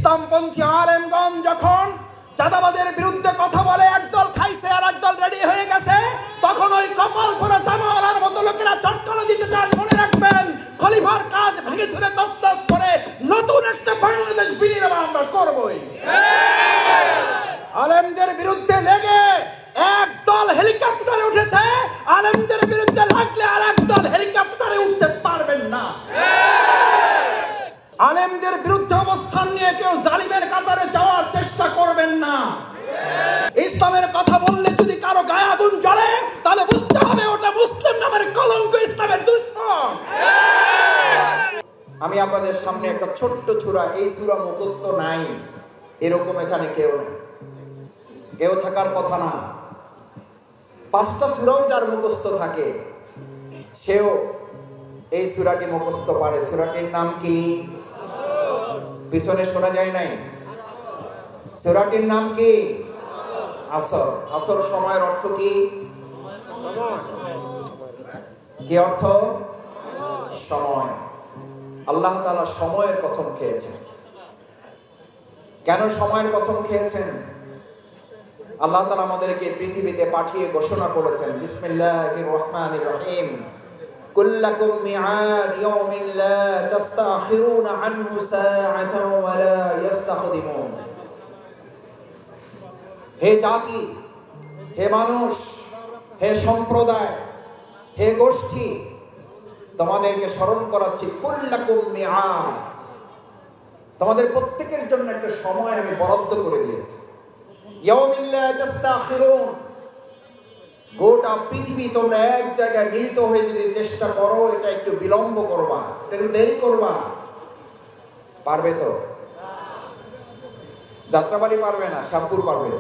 ইসলামপন্থী আলেমগণ যখন চাঁদাবাজের বিরুদ্ধে কথা বলে, একদল খাইছে আর একদল রেডি হয়ে গেছে, তখন ওই কপাল পোড়া জামাওয়ালার মতো লোকেরা চটকানা দিতে চান। মনে রাখবেন, খলিফার কাজ ভেঙে চুরে তছনছ করে নতুন একটা বাংলাদেশ বিনির্মাণ আমরা করবই। আলেমদের বিরুদ্ধে লেগে একদল হেলিকপ্টারে উঠেছে, আলেমদের বিরুদ্ধে লাগলে আর একদল হেলিকপ্টারে উঠতে পারবেন না। আলেমদের বিরুদ্ধে অবস্থান নিয়ে কেউ জালিমের কাতারে যাওয়ার চেষ্টা করবেন না। ইসলামের কথা বললে যদি কারো গায়ে আগুন জ্বলে, তাহলে বুঝতে হবে ওটা মুসলিম নামের কলঙ্ক, ইসলামের দুশমন। আমি আপনাদের সামনে একটা ছোট্ট সূরা, এই সূরা মুখস্থ নাই এরকম এখানে কেউ নাই, কেউ থাকার কথা না। 5টা সূরাও যার মুখস্থ থাকে সেও এই সূরাটি মুখস্থ পারে। সূরাটির নাম কি? পিছনে শোনা যায় নাই? সূরাটির নাম কি? আসর। আসর সময়ের অর্থ কি? কি অর্থ? সময়। আল্লাহ তাআলা সময়ের কসম খেয়েছেন। কেন সময়ের কসম খেয়েছেন? আল্লাহ তাআলা আমাদেরকে পৃথিবীতে পাঠিয়ে ঘোষণা করেছেন, বিসমিল্লাহির রহমানির রহিম, কুল্লাকুম মিআদ ইয়াউমিন লা তাস্তাখিরুনা আনহু সাআতান ওয়া লা ইস্তাখদিমুন। হে জাতি, হে মানুষ, হে সম্প্রদায়, হে গোষ্ঠী, তোমাদেরকে স্মরণ করাচ্ছি, কুল্লাকুম মিআদ, তোমাদের প্রত্যেকের জন্য একটা সময় আমি বরাদ্দ করে দিয়েছি। ইয়াউমিন লা তাস্তাখিরুন, গোটা পৃথিবী তোমরা এক জায়গায় মিলিত হয়ে যদি চেষ্টা করো, এটা একটু বিলম্ব করবা, এটা একটু দেরি করবা, পারবে তো? যাত্রাবাড়ি পারবে না, শ্যামপুর পারবে,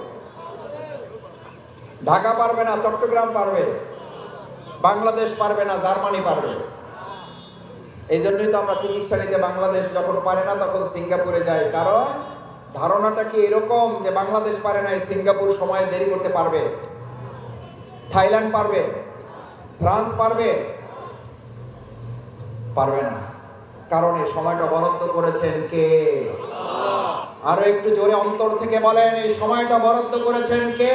ঢাকা পারবে না, চট্টগ্রাম পারবে, বাংলাদেশ পারবে না, জার্মানি পারবে। এই জন্যই তো আমরা চিকিৎসা নিতে বাংলাদেশ যখন পারে না তখন সিঙ্গাপুরে যাই, কারণ ধারণাটা কি এরকম যে বাংলাদেশ পারে না, সিঙ্গাপুর সময় দেরি করতে পারবে, থাইল্যান্ড পারবে, ফ্রান্স পারবে? পারবে না। কারণ এই সময়টা বরাদ্দ করেছেন কে? আরো একটু জোরে অন্তর থেকে বলেন, এই সময়টা বরাদ্দ করেছেন কে?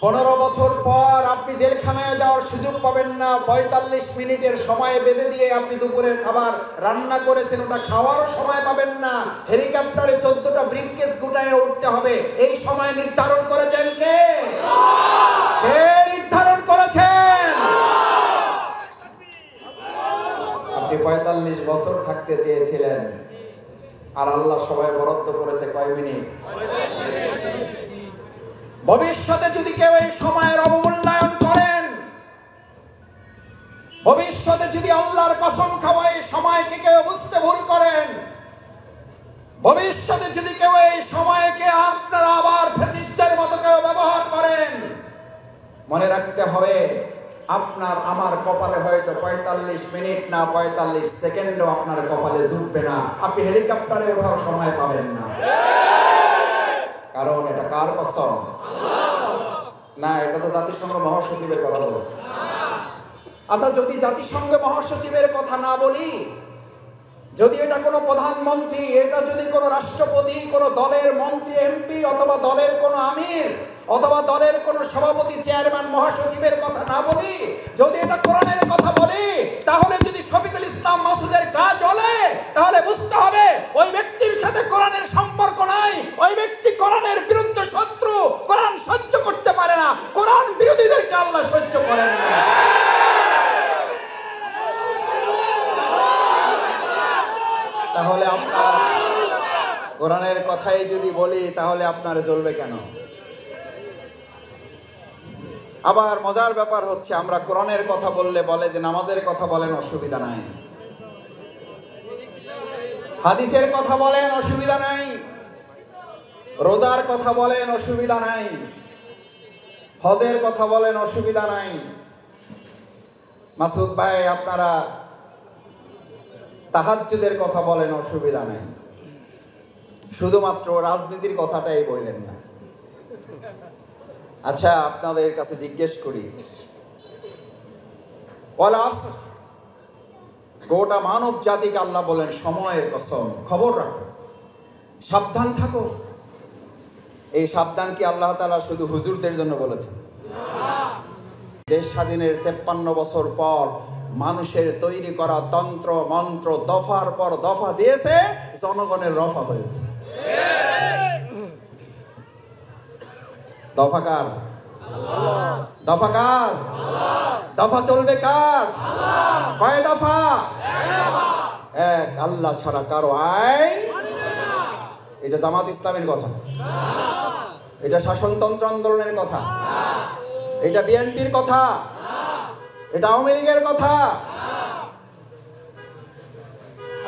15 বছর পর আপনি জেলখানায় যাওয়ার সুযোগ পাবেন না। 45 মিনিটের সময় বেঁধে দিয়ে আপনি দুপুরের খাবার রান্না করেছেন, ওটা খাওয়ারও সময় পাবেন না। হেলিকপ্টারে 14টা ব্রিফকেস গুটায়ে উঠতে হবে। এই সময় নির্ধারণ করেছেন কে? কে নির্ধারণ করেছেন? আপনি 45 বছর থাকতে চেয়েছিলেন, আর আল্লাহ সময় বরাদ্দ করেছে কয় মিনিট? ভবিষ্যতে যদি কেউ এই সময়ের অবমূল্যায়ন করেন, ভবিষ্যতে যদি আল্লাহর কসম খাওয়া এই সময়কে কেউ বুঝতে ভুল করেন, ভবিষ্যতে যদি কেউ এই সময়কে আপনারা আবার ফ্যাসিস্টের মতো কেউ ব্যবহার করেন, মনে রাখতে হবে আপনার আমার কপালে হয়তো 45 মিনিট না 45 সেকেন্ডও আপনার কপালে জুটবে না, আপনি হেলিকপ্টারে ওঠার সময় পাবেন না। কারণ এটা কার কসম? না, এটা তো জাতিসংঘ মহাসচিবের কথা বলছে। আচ্ছা, যদি জাতিসংঘ মহাসচিবের কথা না বলি, যদি এটা কোনো প্রধানমন্ত্রী, এটা যদি কোনো রাষ্ট্রপতি, কোনো দলের মন্ত্রী, এমপি, অথবা দলের কোনো আমির, অথবা দলের কোনো সভাপতি, চেয়ারম্যান, মহাসচিবের কথা না বলি, যদি এটা কোরআনের কথা বলি, তাহলে যদি শফিকুল ইসলাম মাসুদের গা জ্বলে, তাহলে বুঝতে হবে ওই ব্যক্তির সাথে কোরআনের সম্পর্ক নাই, ওই ব্যক্তি কোরআনের বিরুদ্ধে শত্রু, কোরআন সহ্য করতে পারে না, কোরআন বিরোধীদেরকে আল্লাহ সহ্য করেন না। তাহলে আপনার কোরআনের কথাই যদি বলি, তাহলে আপনার জ্বলবে কেন? আবার মজার ব্যাপার হচ্ছে, আমরা কোরআনের কথা বললে বলে যে নামাজের কথা বলেন, অসুবিধা নাই, হাদিসের কথা বলেন, অসুবিধা নাই, রোজার কথা বলেন, অসুবিধা নাই, হজের কথা বলেন, অসুবিধা নাই। মাসুদ ভাই, আপনারা তাহাজ্জুদের কথা বলেন, অসুবিধা নাই, শুধুমাত্র রাজনীতির কথাটাই বললেন না। আচ্ছা, আপনাদের কাছে জিজ্ঞেস করি, ওয়াল আসর, গোটা মানব জাতিকে আল্লাহ বলেন সময়ের কসম, খবর রাখো, সাবধান থাকো। এই সাবধান কি আল্লাহ তাআলা শুধু হুজুরদের জন্য বলেছেন? দেশ স্বাধীনের 53 বছর পর মানুষের তৈরি করা তন্ত্র মন্ত্র দফার পর দফা দিয়েছে, জনগণের রফা হয়েছে। দফা কার? দফা কার? দফা চলবে কার? কয় দফা? এক। আল্লাহ ছাড়া কারো আইন। এটা জামাত ইসলামের কথা, এটা শাসনতন্ত্র আন্দোলনের কথা, এটা বিএনপির কথা, এটা আওয়ামী লীগের কথা।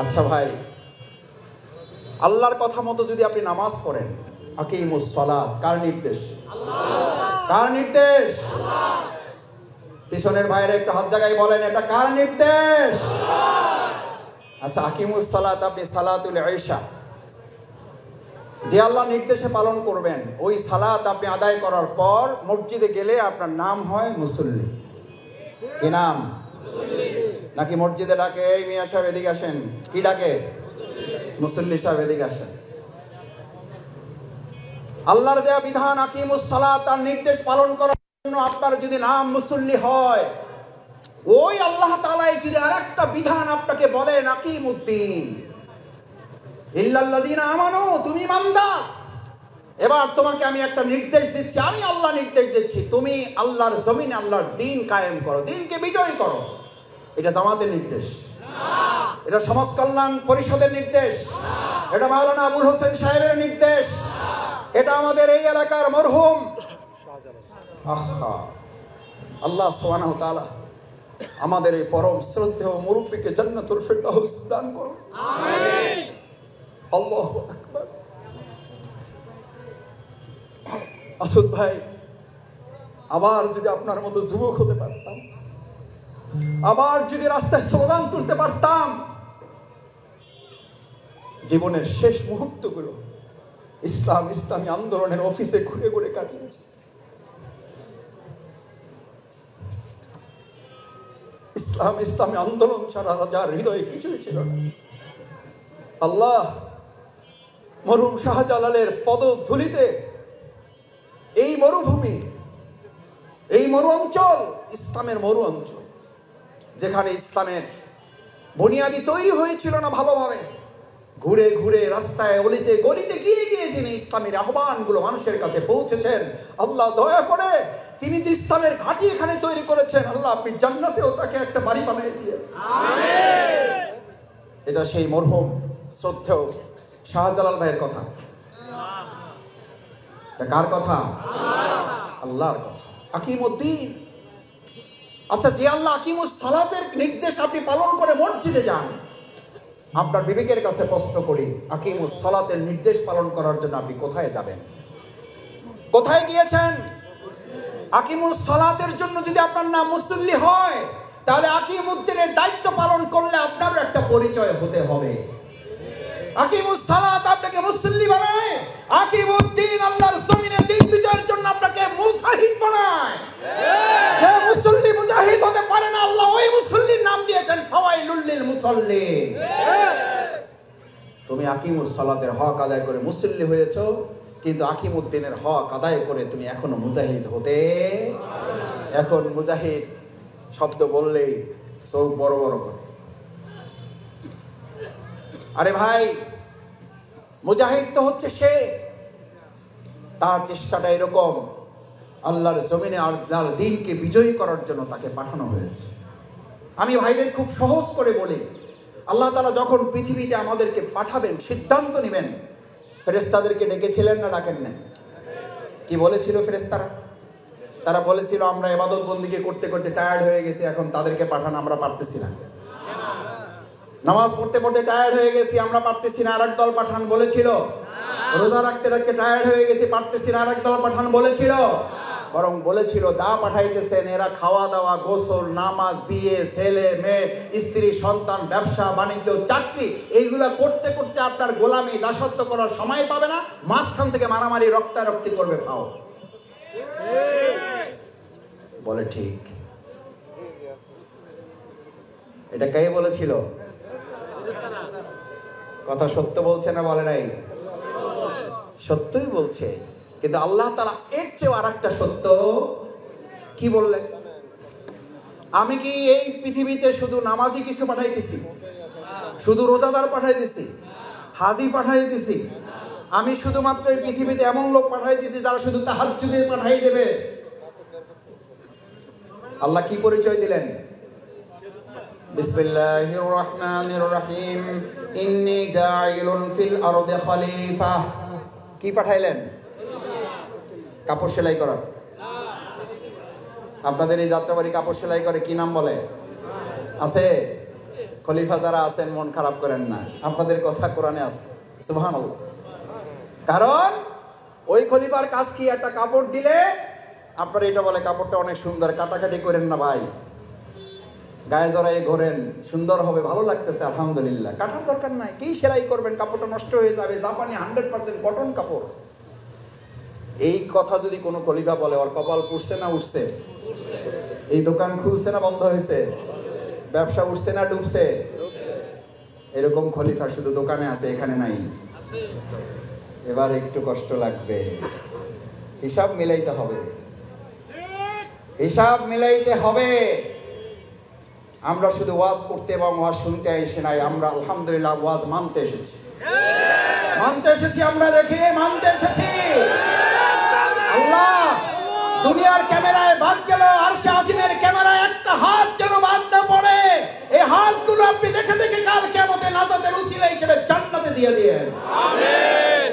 আচ্ছা ভাই, আল্লাহর কথা মতো যদি আপনি নামাজ পড়েন, আকিমুস সালাত কার নির্দেশ? কার নির্দেশ? পিছনের ভাইয়ের একটা হাত জায়গায় বলেন, এটা কার নির্দেশ? আচ্ছা, আকিমুস সালাত, আপনি সালাতুল ইশা যে আল্লাহ নির্দেশে পালন করবেন, ওই সালাত আপনি আদায় করার পর মসজিদে গেলে আপনার নাম হয় মুসল্লি। কি নাম? নাকি মসজিদে ডাকে, এই মিয়া সাহেব এদিকে আসেন, কি ডাকে? মুসল্লি সাহেব এদিকে আসেন। আল্লাহর দেয়া বিধান আকিমুস সালাত, তার নির্দেশ পালন করার জন্য আপনার যদি নাম মুসল্লি হয়, ওই আল্লাহ তাআলাই যদি আরেকটা বিধান আপনাকে বলেন আকিমুদ্দিন ইল্লাল্লাযীনা আমানু, তুমি ইমানদার, এবার তোমাকে আমি একটা নির্দেশ দিচ্ছি, আমি আল্লাহ নির্দেশ দিচ্ছি, তুমি আল্লাহর জমিনে আল্লাহর দ্বীন কায়েম করো, দ্বীনকে বিজয় করো। এটা জামাতের নির্দেশ? এটা সমাজ কল্যাণ পরিষদের নির্দেশ? এটা মাওলানা আবুল হোসেন সাহেবের নির্দেশ? এটা আমাদের এই এলাকার মরহুম আল্লাহ সুবহানাহু ওয়া তাআলা আমাদের এই পরম শ্রদ্ধেয় মুরব্বিকে জান্নাতুল ফিরদাউস দান করুন। আমিন। আল্লাহু আকবার। আসুদ ভাই, আবার যদি আপনার মতো যুবক হতে পারতাম, আবার যদি রাস্তায় স্লোগান তুলতে পারতাম, জীবনের শেষ মুহূর্তগুলো ইসলামী আন্দোলনের অফিসে ঘুরে ঘুরে কাটিয়েছি। ইসলামী আন্দোলন ছাড়া রাজার হৃদয়ে কিছুই ছিল না। আল্লাহ মরহুম শাহজালালের পদধূলিতে এই মরুভূমি, এই মরু অঞ্চল ইসলামের মরু অঞ্চল, যেখানে ইসলামের বুনিয়াদি তৈরি হয়েছিল না ভালোভাবে, ঘুরে ঘুরে রাস্তায় অলিতে গলিতে গিয়ে গিয়ে যিনি ইসলামের আহ্বানগুলো মানুষের কাছে পৌঁছেছেন, আল্লাহ দয়া করে তিনি যে ইসলামের ঘাঁটি এখানে তৈরি করেছেন, আল্লাহ আপনি জান্নাতেও তাকে একটা বাড়ি বানিয়ে দিলেন। আমিন। এটা সেই মরহুম শ্রদ্ধেয় শাহজালাল ভাইয়ের কথা। কার কথা? আল্লাহর কথা। আকিমুদ্দিন। আচ্ছা, যে আল্লাহ আকিমুস সালাতের নির্দেশ আপনি পালন করে মসজিদে যান, আপনার বিবেকের কাছে প্রশ্ন করি, আকিমুস সালাতের নির্দেশ পালন করার জন্য আপনি কোথায় যাবেন? কোথায় গিয়েছেন? আকিমুস সালাতের জন্য যদি আপনার নাম মুসল্লি হয়, তাহলে আকিমুদ্দিনের দায়িত্ব পালন করলে আপনারও একটা পরিচয় হতে হবে। আকিমুস সালাত আপনাকে মুসল্লি বানায়, আকিমুদ্দিন আল্লাহর জমিনে দ্বীন বিজয়ের জন্য আপনাকে মুজাহিদ বানায়। যে মুসল্লি মুজাহিদ হতে পারে না, আল্লাহ ওই মুসল্লির নাম দিয়েছেন ফাওয়াইলুল লিল মুসাল্লিন। তুমি আকিমুস সালাতের হক আদায় করে মুসল্লি হয়েছো, কিন্তু আকিমুদ্দিনের হক আদায় করে তুমি এখনো মুজাহিদ হতে। এখন মুজাহিদ শব্দ বললেই চোখ বড় বড় করে। আরে ভাই, মুজাহিদ তো হচ্ছে সে, তার চেষ্টাটা এরকম, আল্লাহর জমিনে আল্লাহর দ্বীনকে বিজয়ী করার জন্য তাকে পাঠানো হয়েছে। আমি ভাইদের খুব সহজ করে বলি, আল্লাহ তাআলা যখন পৃথিবীতে আমাদেরকে পাঠাবেন, সিদ্ধান্ত নেবেন, ফেরেশতাদেরকে ডেকেছিলেন না ডাকেন না? কি বলেছিল ফেরেশতারা? তারা বলেছিল আমরা ইবাদত বন্দেগী করতে করতে টায়ার্ড হয়ে গেছি, এখন তাদেরকে পাঠান, আমরা পারতেছি না। নামাজ পড়তে পড়তে টায়ার্ড হয়ে গেছি, আমরা পারতেছি না, আরেক দল পাঠান বলেছিল। রোজা রাখতে রাখতে টায়ার্ড হয়ে গেছি, পারতেছি না, আরেক দল পাঠান বলেছিল। বরং বলেছিল যা পাঠাইতেছেন এরা খাওয়া দাওয়া, গোসল, নামাজ, বিয়ে, ছেলে মেয়ে, স্ত্রী, সন্তান, ব্যবসা বাণিজ্য, চাকরি, এইগুলা করতে করতে আপনার গোলামি দাসত্ব করার সময় পাবে না, মাঝখান থেকে মারামারি রক্তারক্তি করবে। খাও বলে ঠিক। এটা কে বলেছিল? কথা সত্য বলছে না বলে নাই? সত্যই বলছে। কিন্তু আল্লাহ তাআলা এর চেয়ে আরেকটা সত্য কি বললেন? আমি কি এই পৃথিবীতে শুধু নামাজি কিছু পাঠাইতেছি, শুধু রোজাদার পাঠাইতেছি, হাজি পাঠাইতেছি? আমি শুধুমাত্র এই পৃথিবীতে এমন লোক পাঠাইতেছি যারা শুধু তাহাজ্জুদে পাঠাই দেবে। আল্লাহ কি পরিচয় দিলেন? বিসমিল্লাহির রহমানির রহিম, ইন্নী জাইলুন ফিল আরদি খলিফা। কি পাঠাইলেন? কাপড় সেলাই করা। আপনাদের এই যাত্রাবাড়ি কাপড় সেলাই করে কি নাম বলে? আছে? খলিফা যারা আছেন মন খারাপ করেন না, আপনাদের কথা কোরআনে আছে। সুবহানাল্লাহ। কারণ ওই খলিফার কাজ কি? একটা কাপড় দিলে আপনারা এটা বলে কাপড়টা অনেক সুন্দর, কাটাকাটি করেন না ভাই, গায়ে জড়াই ঘোরেন, সুন্দর হবে, ভালো লাগতেছে, আলহামদুলিল্লাহ, কাটার দরকার নাই। কি সেলাই করবেন? কাপড়টা নষ্ট হয়ে যাবে, জাপানি 100% কটন কাপড়। এই কথা যদি কোনো খলিফা বলে, ওর কপাল পুড়ছে না উঠছে? এই দোকান খুলছে না বন্ধ হয়েছে? ব্যবসা উঠছে না ডুবছে? এরকম খলিফা শুধু দোকানে আছে, এখানে নাই। এবার একটু কষ্ট লাগবে, হিসাব মিলাইতে হবে, হিসাব মিলাইতে হবে। আমরা শুধু ওয়াজ করতে এবং ওয়াজ শুনতে এসে নাই, আমরা আলহামদুলিল্লাহ ওয়াজ মানতে এসেছি। মানতে এসেছি, আমরা দেখি মানতে এসেছি। আল্লাহ দুনিয়ার ক্যামেরায় বাদ গেল, আরশে আজিমের ক্যামেরায় একটা হাত যেন বাদ না পড়ে। এই হাতগুলো আপনি দেখে দেখে কাল কিয়ামতে নাজাতের উসিলা হিসেবে জান্নাতে দিয়ে দিয়েন। আমিন।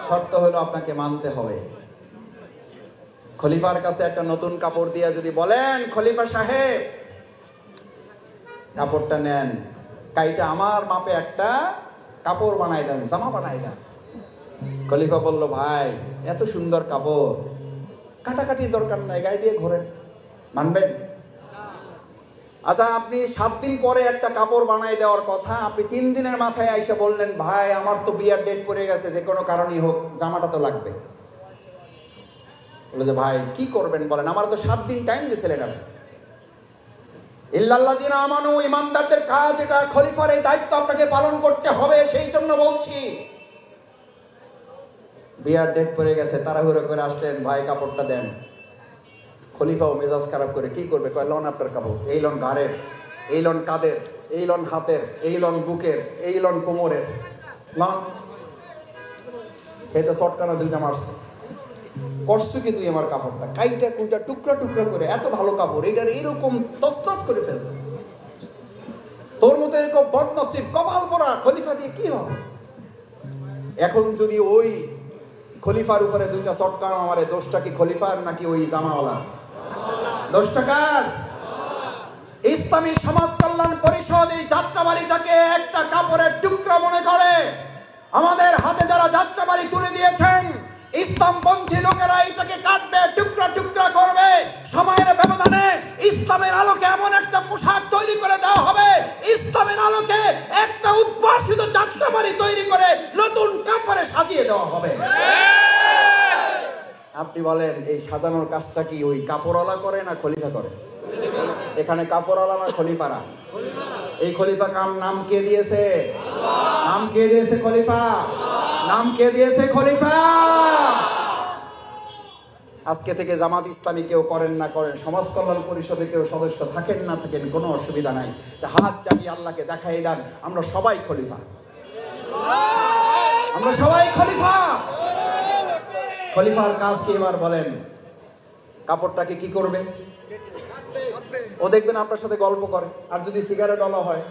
শর্ত হইল আপনাকে মানতে হবে। খলিফার কাছে একটা নতুন কাপড় দিয়ে যদি বলেন, খলিফা সাহেব কাপড়টা নেন, কাইটা আমার মাপে একটা কাপড় বানাই দেন, জামা বানাই দেন। খলিফা বলল, ভাই এত সুন্দর কাপড়, কাটাকাটির দরকার নাই, গায়ে দিয়ে ঘোরেন, মানবেন? আচ্ছা, আপনি 7 দিন পরে একটা কাপড় বানাই দেওয়ার কথা, আপনি 3 দিনের মাথায় আইসা বললেন, ভাই আমার তো বিয়ার ডেট পড়ে গেছে, যে কোনো কারণেই হোক জামাটা তো লাগবে। বলে যে ভাই কি করবেন বলেন, আমার তো 7 দিন টাইম দিয়েছিলেন আপনি। ইল্লাল্লাযিনা আমানু, ইমানদারদের কাজ এটা, খলিফার এই দায়িত্ব আপনাকে পালন করতে হবে, সেই জন্য বলছি। বিয়ার ডেট পড়ে গেছে, তাড়াহুড়ো করে আসলেন, ভাই কাপড়টা দেন। খলিফাও মেজাজ খারাপ করে কি করবে, কয় লন আপনার কাপড়, এই লন ঘাড়ের, এই লন কাঁধের, এই লন হাতের, এই লন বুকের, এই লন কোমরের, লন। এটা চটকানা 2টা মারছে। করছো কি তুই আমার কাপড়টা? কাইটা কুইটা টুকরা টুকরা করে, এত ভালো কাপড়, এটার এরকম তসতস করে ফেলছে। তোর মতো এরকম বদনসিব কপাল পরা খলিফা দিয়ে কি হবে? এখন যদি ওই খলিফার উপরে 2টা চটকানা মারে, দোষটা কি খলিফার নাকি ওই জামাওয়ালা? দোষটা কার? ইসলামী সমাজ কল্যাণ পরিষদ এই যাত্রাবাড়িটাকে একটা কাপড়ের টুকরা মনে করে। আমাদের হাতে যারা যাত্রাবাড়ি তুলে দিয়েছেন, ইসলামপন্থী লোকেরা এটাকে কাটবে, টুকরা টুকরা করবে। সময়ের ব্যবধানে ইসলামের আলোকে এমন একটা পোশাক তৈরি করে দেওয়া হবে, ইসলামের আলোকে একটা উদ্ভাসিত যাত্রাবাড়ি তৈরি করে নতুন কাপড়ে সাজিয়ে দেওয়া হবে। আপনি বলেন, এই সাজানোর কাজটা কি ওই কাপড়ওয়ালা করে না খলিফা করে? এখানে কাপড়ওয়ালা না খলিফারা? এই খলিফা নাম কে দিয়েছে? নাম কে দিয়েছে? খলিফা। নাম কে দিয়েছে? খলিফা। আজকে থেকে জামাত ইসলামী কেউ করেন না করেন, সমাজ কল্যাণ পরিষদে কেউ সদস্য থাকেন না থাকেন, কোনো অসুবিধা নাই। হাত চালিয়ে আল্লাহকে দেখাই দেন, আমরা সবাই খলিফা, আমরা সবাই খলিফা। খলিফার কাজ কি এবার বলেন? কাপড়টাকে কি করবে? ও দেখবেন আপনার সাথে গল্প করে, আর যদি সিগারেট ওলা হয়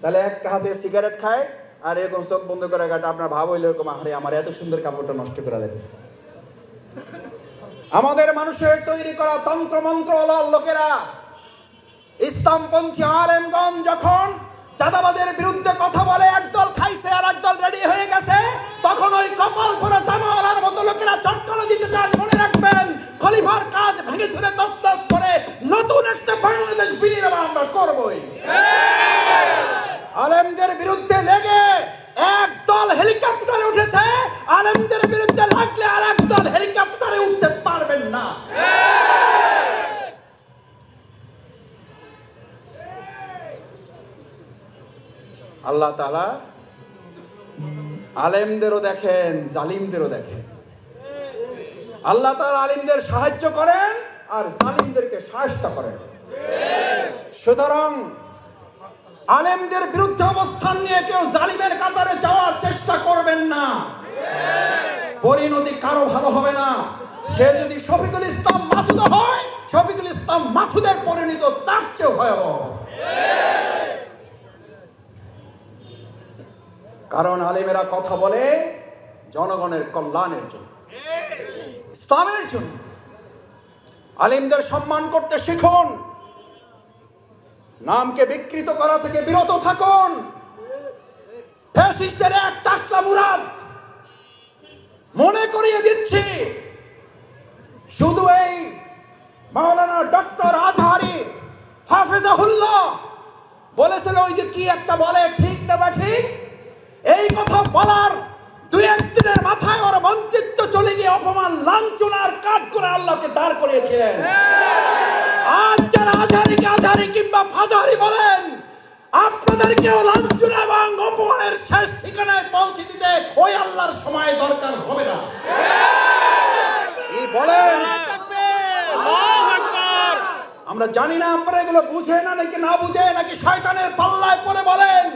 তাহলে এক হাতে সিগারেট খায় আর এরকম চোখ বন্ধ করে কাটা। আপনার ভাব হইলে এরকম, আরে আমার এত সুন্দর কাপড়টা নষ্ট করে দিতেছে। আমাদের মানুষের তৈরি করা তন্ত্র মন্ত্র লোকেরা, ইসলামপন্থী আলেমগণ যখন চাঁদাবাজের বিরুদ্ধে কথা বলে, একদল খাইছে আর একদল রেডি হয়ে গেছে, তখন ওই কপাল পরা জামাওয়ালার মতো লোকেরা চটকানা দিতে চান। মনে রাখবেন, খলিফার কাজ ভেঙে ছুড়ে তছনছ করে নতুন একটা বাংলাদেশ বিনির্মাণ আমরা করবই। আলেমদের বিরুদ্ধে লেগে একদল হেলিকপ্টারে উঠেছে, আলেমদের বিরুদ্ধে লাগলে আর একদল হেলিকপ্টারে উঠতে পারবেন না। আল্লাহ তাআলা আলেমদেরও দেখেন, জালিমদেরও দেখেন। আল্লাহ তাআলা আলেমদের সাহায্য করেন আর জালিমদেরকে সাহায্য করেন। সুতরাং আলেমদের বিরুদ্ধে অবস্থান নিয়ে কেউ জালিমের কাতারে যাওয়ার চেষ্টা করবেন না। পরিণতি কারো ভালো হবে না। সে যদি শফিকুল ইসলাম মাসুদ হয়, শফিকুল ইসলাম মাসুদের পরিণতি তার চেয়ে ভয়াবহ। কারণ আলেমেরা কথা বলে জনগণের কল্যাণের জন্য, ইসলামের জন্য। আলেমদের সম্মান করতে শিখুন, নামকে বিকৃত করা থেকে বিরত থাকুন। ফ্যাসিস্টদের এক টাকলা মুরাদ মনে করিয়ে দিচ্ছি, শুধু এই মাওলানা ডক্টর আজহারি হাফেজাহুল্লাহ বলেছিল, ওই যে কি একটা বলে ঠিক না বা ঠিক, এই কথা বলার দুই একদিনের মাথায় ওর মন্ত্রিত্ব চলে গিয়ে অপমান লাঞ্ছনার কাজ করে আল্লাহকে দাঁড় করিয়েছিলেন। আজ যারা আজহারিকে আজহারি কিংবা ফাজহারি বলেন, আপনাদেরকেও লাঞ্ছনা এবং অপমানের শেষ ঠিকানায় পৌঁছে দিতে ওই আল্লাহর সময় দরকার হবে না। কি বলেন? আমরা জানি না আপনারা এগুলো বুঝে না নাকি না বুঝে, নাকি শয়তানের পাল্লায় পড়ে বলেন।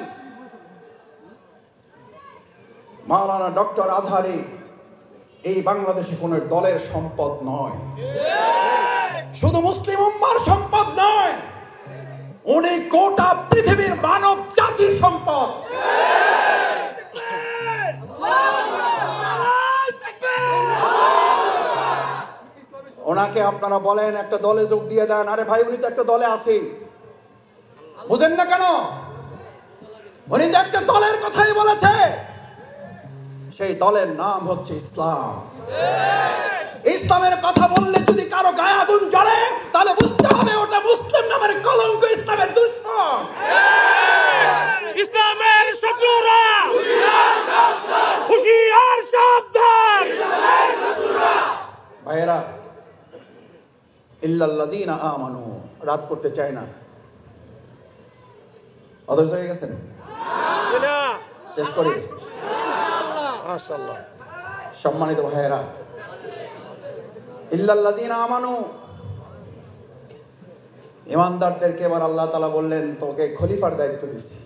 মাওলানা ডক্টর আজহারি এই বাংলাদেশে কোন দলের সম্পদ নয়, শুধু মুসলিম উম্মার সম্পদ নয়, উনি গোটা পৃথিবীর মানব জাতির সম্পদ। ওনাকে আপনারা বলেন একটা দলে যোগ দিয়ে দেন, আরে ভাই উনি তো একটা দলে আছে, বুঝেন না কেন? উনি তো একটা দলের কথাই বলেছে, সেই দলের নাম হচ্ছে ইসলাম। ইসলামের কথা বললে যদি কারো গায়ে আগুন জ্বলে, তাহলে বুঝতে হবে ওটা মুসলিম নামের কলঙ্ক, ইসলামের দুশমন, ইসলামের শত্রুরা হুঁশিয়ার সাবধান। ভাইয়েরা, ইল্লাল্লাযীনা আমানু রাত করতে চায় না, অধৈর্য হয়ে গেছেন? শেষ করি মাশাআল্লাহ। সম্মানিত ভাইয়েরা, ইল্লাল্লাযীনা আমানু, ঈমানদারদেরকে এবার আল্লাহ তাআলা বললেন তোকে খলিফার দায়িত্ব দিচ্ছি।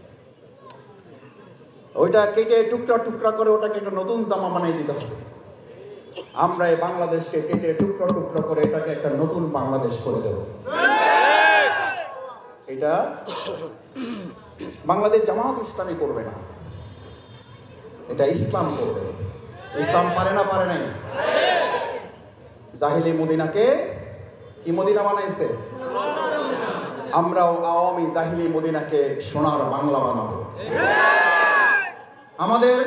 ওইটা কেটে টুকরা টুকরা করে ওটাকে একটা নতুন জামা বানিয়ে দিতে হবে। আমরা এই বাংলাদেশকে কেটে টুকরা টুকরা করে এটাকে একটা নতুন বাংলাদেশ করে দেব। এটা বাংলাদেশ জামাত ইসলামী করবে না, এটা ইসলাম করবে। ইসলাম পারে না? পারে নাই? জাহিলি মদিনাকে কি মদিনা বানাইছে? আমরাও আওয়ামী জাহিলি মদিনাকে সোনার বাংলা বানাবো। আমাদের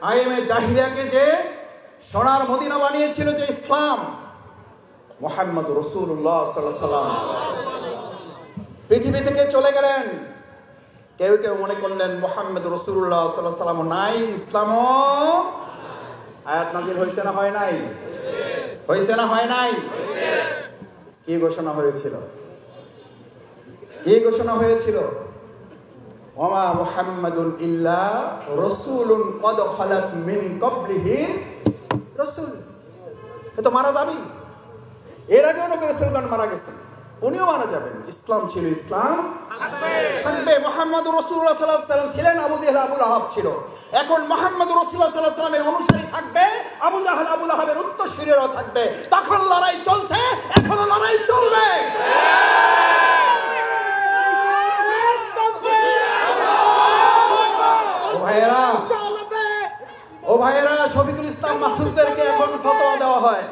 আইএমএ জাহিলিয়াকে যে সোনার মদিনা বানিয়েছিল যে ইসলাম, মুহাম্মদ রাসূলুল্লাহ সাল্লাল্লাহু আলাইহি ওয়াসাল্লাম পৃথিবী থেকে চলে গেলেন। কেউ কেউ মনে করলেন মুহাম্মদ রাসূলুল্লাহ সাল্লাল্লাহু আলাইহি ওয়াসাল্লাম নাই, ইসলামও আয়াত নাযিল হয়েছে না হয় নাই? হয়েছে না হয় নাই? কি ঘোষণা হয়েছিল? কি ঘোষণা হয়েছিল? ওমা মুহাম্মাদুন ইল্লা রাসূলুন ক্বাদ খালাত মিন ক্বাবলিহি রাসূল। এ তো মারা যাবে, এর আগে নবী রাসূলগণ মারা গেছেন, উনিও মারা যাবেন। ইসলাম ছিল, ইসলাম থাকবে। মুহাম্মদুর রাসূলুল্লাহ সাল্লাল্লাহু আলাইহি ওয়াসাল্লাম ছিলেন, আবু জেহেল আবু লাহাব ছিল। এখন মুহাম্মদুর রাসূলুল্লাহ সাল্লাল্লাহু আলাইহি ওয়াসাল্লামের অনুসারী থাকবে, আবু জাহেল আবু লাহাবের উত্তরসূরিরাও থাকবে। তখন লড়াই চলছে, এখনো লড়াই চলবে। ও ভাইয়েরা, শফিকুল ইসলাম মাসুদদেরকে এখন ফতোয়া দেওয়া হয়।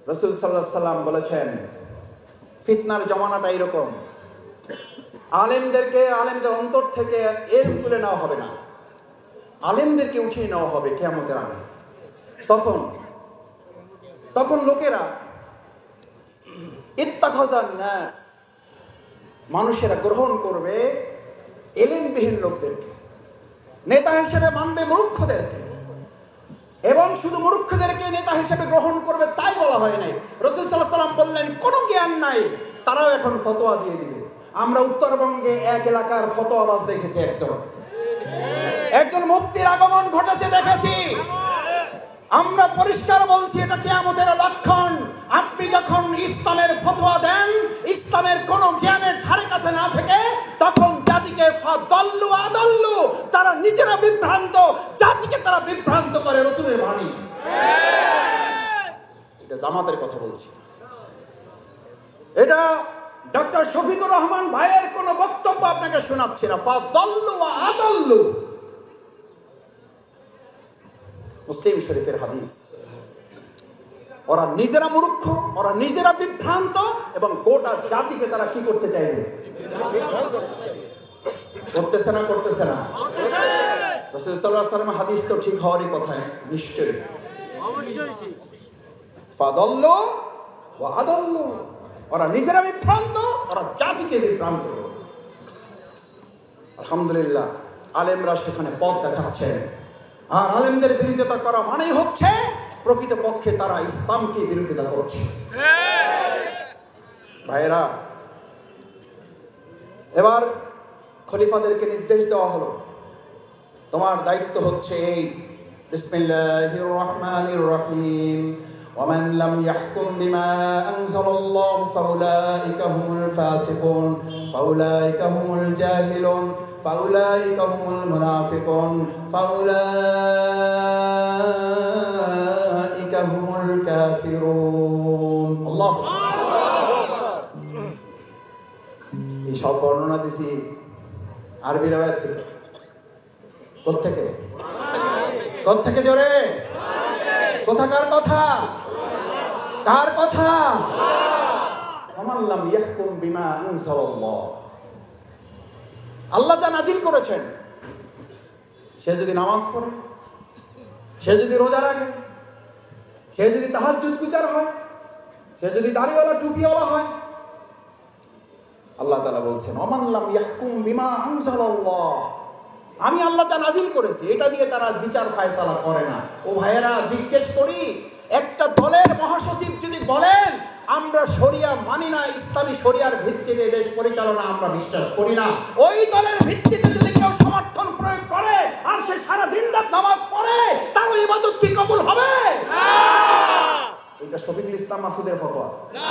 রাসূল সাল্লাল্লাহু আলাইহি ওয়াসাল্লাম বলেছেন ফিতনার জমানাটা এরকম, আলেমদের অন্তর থেকে ইলম তুলে নেওয়া হবে না, আলেমদেরকে উঠিয়ে নেওয়া হবে কিয়ামতের আগে। তখন লোকেরা ইত্তাখাযান নাস, মানুষেরা গ্রহণ করবে ইলমবিহীন লোকদেরকে, নেতা হিসেবে মানবে মূর্খদেরকে, এবং শুধু মূর্খদেরকে নেতা হিসেবে গ্রহণ করবে তাই বলা হয় নাই। রাসূল সাল্লাল্লাহু আলাইহি ওয়াসাল্লাম বললেন কোনো জ্ঞান নাই, তারাও এখন ফতোয়া দিয়ে দিবে। আমরা উত্তরবঙ্গে এক এলাকার ফতোয়াবাজ দেখেছি, একজন মুফতির আগমন ঘটেছে দেখেছি। আমরা পরিষ্কার বলছি এটা কিয়ামতের লক্ষণ। আপনি যখন ইসলামের ফতোয়া দেন, ইসলামের কোন জ্ঞানের ধারে কাছে না থেকে, তখন জাতিকে ফাদাল্লু আদাল্লু, তারা নিজেরা বিভ্রান্ত, জাতিকে তারা বিভ্রান্ত করে। রাসূলের বাণী, এটা জামাতের কথা বলছি, এটা ডক্টর শফিকুর রহমান ভাইয়ের কোন বক্তব্য আপনাকে শোনাচ্ছি না। ফাদাল্লু আদাল্লু, মুসলিম শরীফের হাদিস। ওরা নিজেরা মূর্খ, ওরা নিজেরা বিভ্রান্ত, এবং গোটা জাতিকে তারা কি করতে চাইবে? করতেছে না? করতেছে না? রাসূল সাল্লাল্লাহু আলাইহি ওয়াসাল্লাম হাদিস তো ঠিক হওয়ারই কথা, নিশ্চয়ই, অবশ্যই ঠিক। ফাদাল্লু ওয়া আদাল্লু, ওরা নিজেরা বিভ্রান্ত, ওরা জাতিকে বিভ্রান্ত করে। আলহামদুলিল্লাহ, আলেমরা সেখানে পথ দেখাচ্ছেন। আর আলেমদের বিরোধিতা করা মানেই হচ্ছে প্রকৃতপক্ষে তারা ইসলামকে বিরোধিতা করছে। ভাইয়েরা, এবার খলিফাদেরকে নির্দেশ দেওয়া হলো, তোমার দায়িত্ব হচ্ছে এই, বিসমিল্লাহির রহমানির রহিম, ومن لم يحكم بما أنزل الله فأولئك هم الفاسقون فأولئك هم الجاهلون فأولئك هم المنافقون فأولئك هم الكافرون الله এই সব বর্ণনা দিছি আরবি রাওয়ায়াত থেকে। কোত্থেকে? কোত্থেকে? জোরে, কোথাকার কথা? কার কথা? ওমান লাম ইয়াহকুম বিমা আনজালাল্লাহ, আল্লাহ যা নাজিল করেছেন, সে যদি নামাজ পড়ে, সে যদি রোজা রাখে, সে যদি তাহাজ্জুদ গুজার হয়, সে যদি দাড়িওয়ালা টুপিওয়ালা হয়, আল্লাহ তাআলা বলছেন ওমান লাম ইয়াহকুম বিমা আনজালাল্লাহ, আমি আল্লাহ যা নাজিল করেছি এটা দিয়ে তারা বিচার ফায়সালা করে না। ও ভাইয়েরা, জিজ্ঞেস করি, একটা দলের মহাসচিব যদি বলেন আমরা শরিয়া মানি না, ইসলামী শরিয়ার ভিত্তিতে দেশ পরিচালনা আমরা বিশ্বাস করি না, ওই দলের ভিত্তিতে যদি কেউ সমর্থন প্রয়োগ করে আর সে সারা দিন রাত নামাজ পড়ে, তার ইবাদত কি কবুল হবে? না। এটা শফিকুল ইসলাম মাসুদের ফতোয়া না,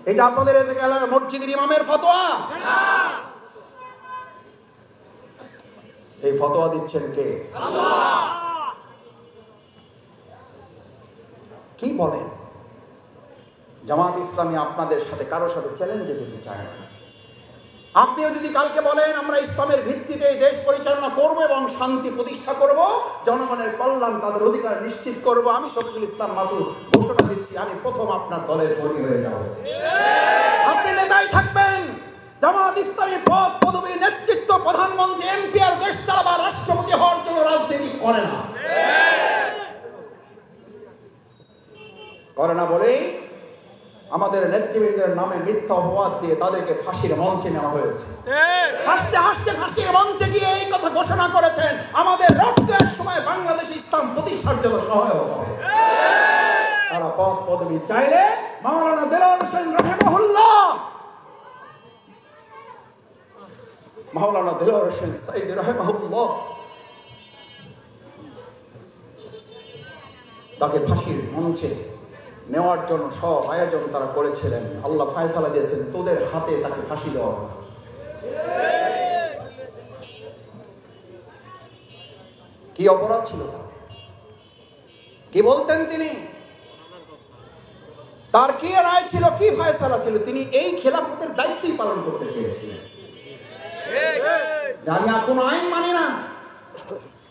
এটা আপনাদের এলাকার মসজিদের ইমামের ফতোয়া না। এই ফতোয়া দিচ্ছেন কে? আল্লাহ। কি বলেন? জামাত ইসলামী আপনাদের সাথে কারোর সাথে চ্যালেঞ্জে যেতে চায় না। আপনিও যদি কালকে বলেন আমরা ইসলামের ভিত্তিতে দেশ পরিচালনা করব এবং শান্তি প্রতিষ্ঠা করব, জনগণের কল্যাণ, তাদের অধিকার নিশ্চিত করব, আমি শফিকুল ইসলাম মাসুদ ঘোষণা দিচ্ছি আমি প্রথম আপনার দলের কর্মী হয়ে যাব। আপনি নেতাই থাকবেন। জামাত ইসলামী পদ পদবী নেতৃত্ব, প্রধানমন্ত্রী, এমপি আর দেশ চালাবার রাষ্ট্রপতি হওয়ার জন্য রাজনীতি করে না, করে না বলেই আমাদের নেতৃবৃন্দের নামে মিথ্যা অপবাদ দিয়ে তাদেরকে ফাঁসির মঞ্চে নেওয়া হয়েছে। হাসতে হাসতে ফাঁসির মঞ্চে গিয়ে এই কথা ঘোষণা করেছেন আমাদের রক্ত এক সময় বাংলাদেশ ইসলাম প্রতিষ্ঠার জন্য সহায়ক হবে। তারা পদ পদবী চাইলে মাওলানা দেলোয়ার হোসেন রাহিমাহুল্লাহ, মাওলানা দেলোয়ার হোসেন সাইদ রাহিমাহুল্লাহ তাকে ফাঁসির মঞ্চে নেওয়ার জন্য সব আয়োজন তারা করেছিলেন। আল্লাহ ফায়সালা দিয়েছেন তোদের হাতে তাকে ফাঁসি দেওয়া হবে। কি অপরাধ ছিল তার? কি বলতেন তিনি? তার কি রায় ছিল, কি ফায়সালা ছিল? তিনি এই খেলাফতের দায়িত্বই পালন করতে চেয়েছিলেন। জানি কোন আইন মানি না,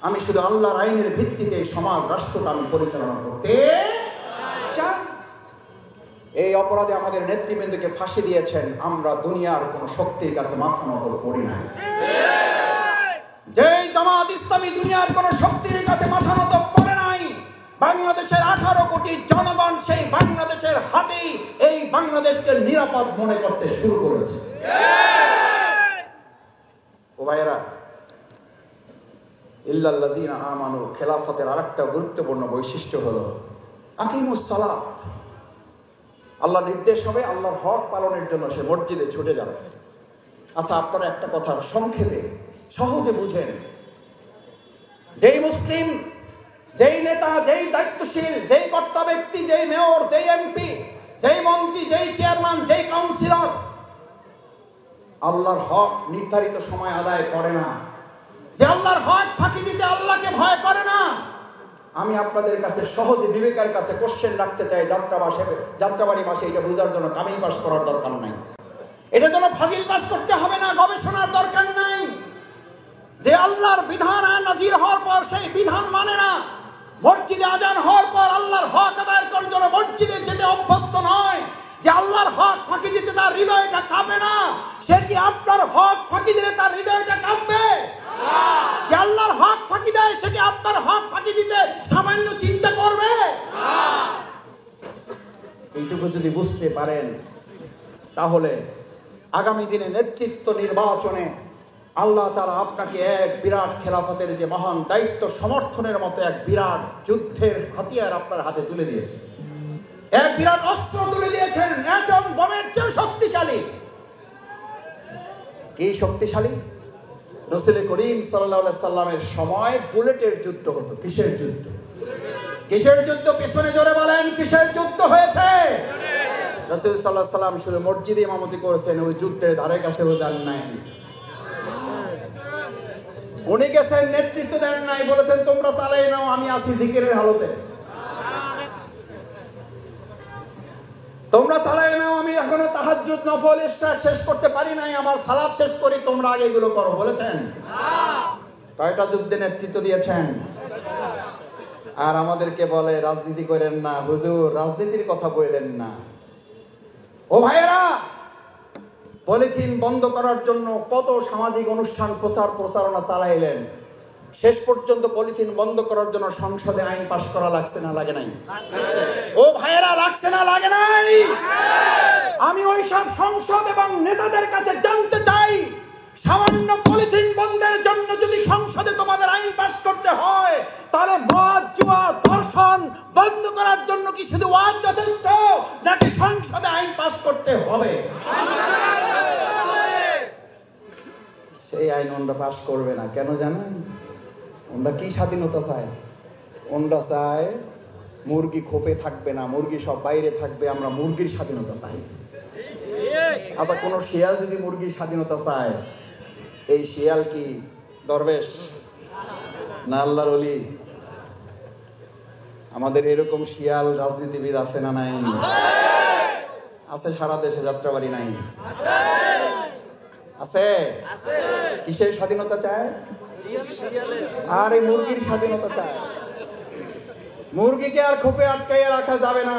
আমি শুধু আল্লাহর আইনের ভিত্তিতে সমাজ রাষ্ট্রটা আমি পরিচালনা করতে চাই। এই অপরাধে আমাদের নেতৃবৃন্দকে ফাঁসি দিয়েছেন। আমরা দুনিয়ার কোন শক্তির কাছে মাথা নত করি না। যে জামাত ইসলামী দুনিয়ার কোন শক্তির কাছে মাথা নত করে নাই, বাংলাদেশের 18 কোটি জনগণ সেই বাংলাদেশের হাতেই এই বাংলাদেশকে নিরাপদ মনে করতে শুরু করেছে। ও ভাইয়েরা, ইল্লাল্লাযীনা আমানু খেলাফতের আরেকটা গুরুত্বপূর্ণ বৈশিষ্ট্য হলো আকিমুস সালাত। আল্লাহ নির্দেশ হবে, আল্লাহর হক পালনের জন্য সে মসজিদে ছুটে যাবে। আচ্ছা, আপনারা একটা কথা সংক্ষেপে সহজে বুঝেন, যেই মুসলিম, যেই নেতা, যেই দায়িত্বশীল, যেই কর্তা ব্যক্তি, যেই মেয়র, যেই এমপি, যেই মন্ত্রী, যেই চেয়ারম্যান, যেই কাউন্সিলর আল্লাহর হক নির্ধারিত সময় আদায় করে না, যে আল্লাহর হক ফাঁকি দিতে আল্লাহকে ভয় করে না, আমি আপনাদের কাছে সহজে বিবেকের কাছে কোশ্চেন রাখতে চাই। যাত্রাবাড়ি মাসে এটা বোঝার জন্য কামিল পাস করার দরকার নাই, এটার জন্য ফাজিল পাস করতে হবে না, গবেষণার দরকার নাই। যে আল্লাহর বিধান নাজির হওয়ার পর সেই বিধান মানে না, মসজিদে আজান হওয়ার পর আল্লাহর হক আদায় করার জন্য মসজিদে যেতে অভ্যস্ত নয়, যে আল্লাহর হক ফাঁকি দিতে তার হৃদয়টা কাঁপে না, সে কি আপনার হক ফাঁকি দিলে তার হৃদয়টা কাঁপবে? যে আল্লাহর হক ফাঁকি দেয় সে কি আপনার হক ফাঁকি দিতে সামান্য চিন্তা করবে? এইটুকু যদি বুঝতে পারেন, তাহলে আগামী দিনে নেতৃত্ব নির্বাচনে আল্লাহ তাআলা আপনাকে এক বিরাট খেলাফতের যে মহান দায়িত্ব সমর্থনের মতো এক বিরাট যুদ্ধের হাতিয়ার আপনার হাতে তুলে দিয়েছে, এক বিরাট অস্ত্র তুলে দিয়েছেন, অ্যাটম বোমের চেয়ে শক্তিশালী। কি শক্তিশালী? রাসূল করিম সাল্লাল্লাহু আলাইহি সাল্লামের সময় বুলেটের যুদ্ধ হতো। কিসের যুদ্ধ? কিসের যুদ্ধ? পিছনে জোরে বলেন, কিসের যুদ্ধ হয়েছে? রাসূল সাল্লাল্লাহু আলাইহি সাল্লাম শুধু মসজিদে ইমামতি করেছেন, ওই যুদ্ধের ধারে কাছেও যান নাই। উনি গেছেন, নেতৃত্ব দেন নাই, বলেছেন তোমরা চালাই নাও, আমি আছি জিকিরের হালতে, তোমরা চালাই নাও, আমি এখনো তাহাজ্জুদ নফল ইশরাক শেষ করতে পারি নাই, আমার সালাত শেষ করি, তোমরা আগে এগুলো করো। বলেছেন? কয়টা যুদ্ধে নেতৃত্ব দিয়েছেন? আর আমাদেরকে বলে রাজনীতি করেন না হুজুর, রাজনীতির কথা বলেন না। ও ভাইয়েরা, পলিথিন বন্ধ করার জন্য কত সামাজিক অনুষ্ঠান প্রচারণা চালাইলেন, শেষ পর্যন্ত পলিথিন বন্ধ করার জন্য সংসদে আইন পাশ করা লাগছে না লাগে নাই? ও ভাইয়েরা, লাগছে না লাগে নাই? আমি ওই সব সংসদ এবং নেতাদের কাছে জানতে চাই, সামান্য পলিথিন বন্ধের জন্য যদি সংসদে তোমাদের আইন পাশ করতে হয়, তাহলে মদ, জুয়া, ধর্ষণ বন্ধ করার জন্য কি শুধু ওয়াজ যথেষ্ট, নাকি সংসদে আইন পাশ করতে হবে? সেই আইন ওনরা পাশ করবে না। কেন জানেন? ওনরা কি স্বাধীনতা চায়? ওনরা চায় মুরগি খোপে থাকবে না, মুরগি সব বাইরে থাকবে, আমরা মুরগির স্বাধীনতা চাই। আচ্ছা, কোন শিয়াল যদি মুরগির স্বাধীনতা চায়, এই শিয়াল কি দরবেশ না আল্লাহর ওলি? আমাদের এরকম শিয়াল রাজনীতিবিদ আছে না নাই? আছে, সারা দেশে যাত্রাবাড়ি নাই? আছে। কিসের স্বাধীনতা চায়? আর এই মুরগির স্বাধীনতা চায়। মুরগিকে আর খোপে আটকাইয়া রাখা যাবে না,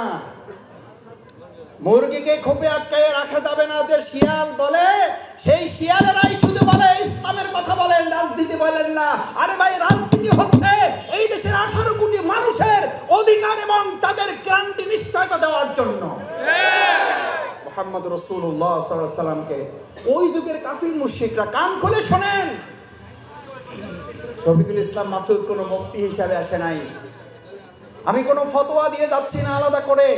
মুরগিকে খোপে আটকাইয়া রাখা যাবে না। যে শিয়াল বলে, সেই শিয়ালেরাই শুধু বলে ইসলামের কথা বলেন, রাজনীতি বলেন না। আরে ভাই, রাজনীতি হচ্ছে এই দেশের 18 কোটি মানুষের অধিকার এবং তাদের গ্যারান্টি নিশ্চয়তা দেওয়ার জন্য। মুহাম্মদ রাসূলুল্লাহ সাল্লাল্লাহু আলাইহি সাল্লামকে ওই যুগের কাফির মুশরিকরা, কান খুলে শোনেন, শফিকুল ইসলাম মাসুদ কোনো মুফতি হিসাবে আসে নাই। আমি কোনো ফতোয়া দিয়ে যাচ্ছি না আলাদা করে,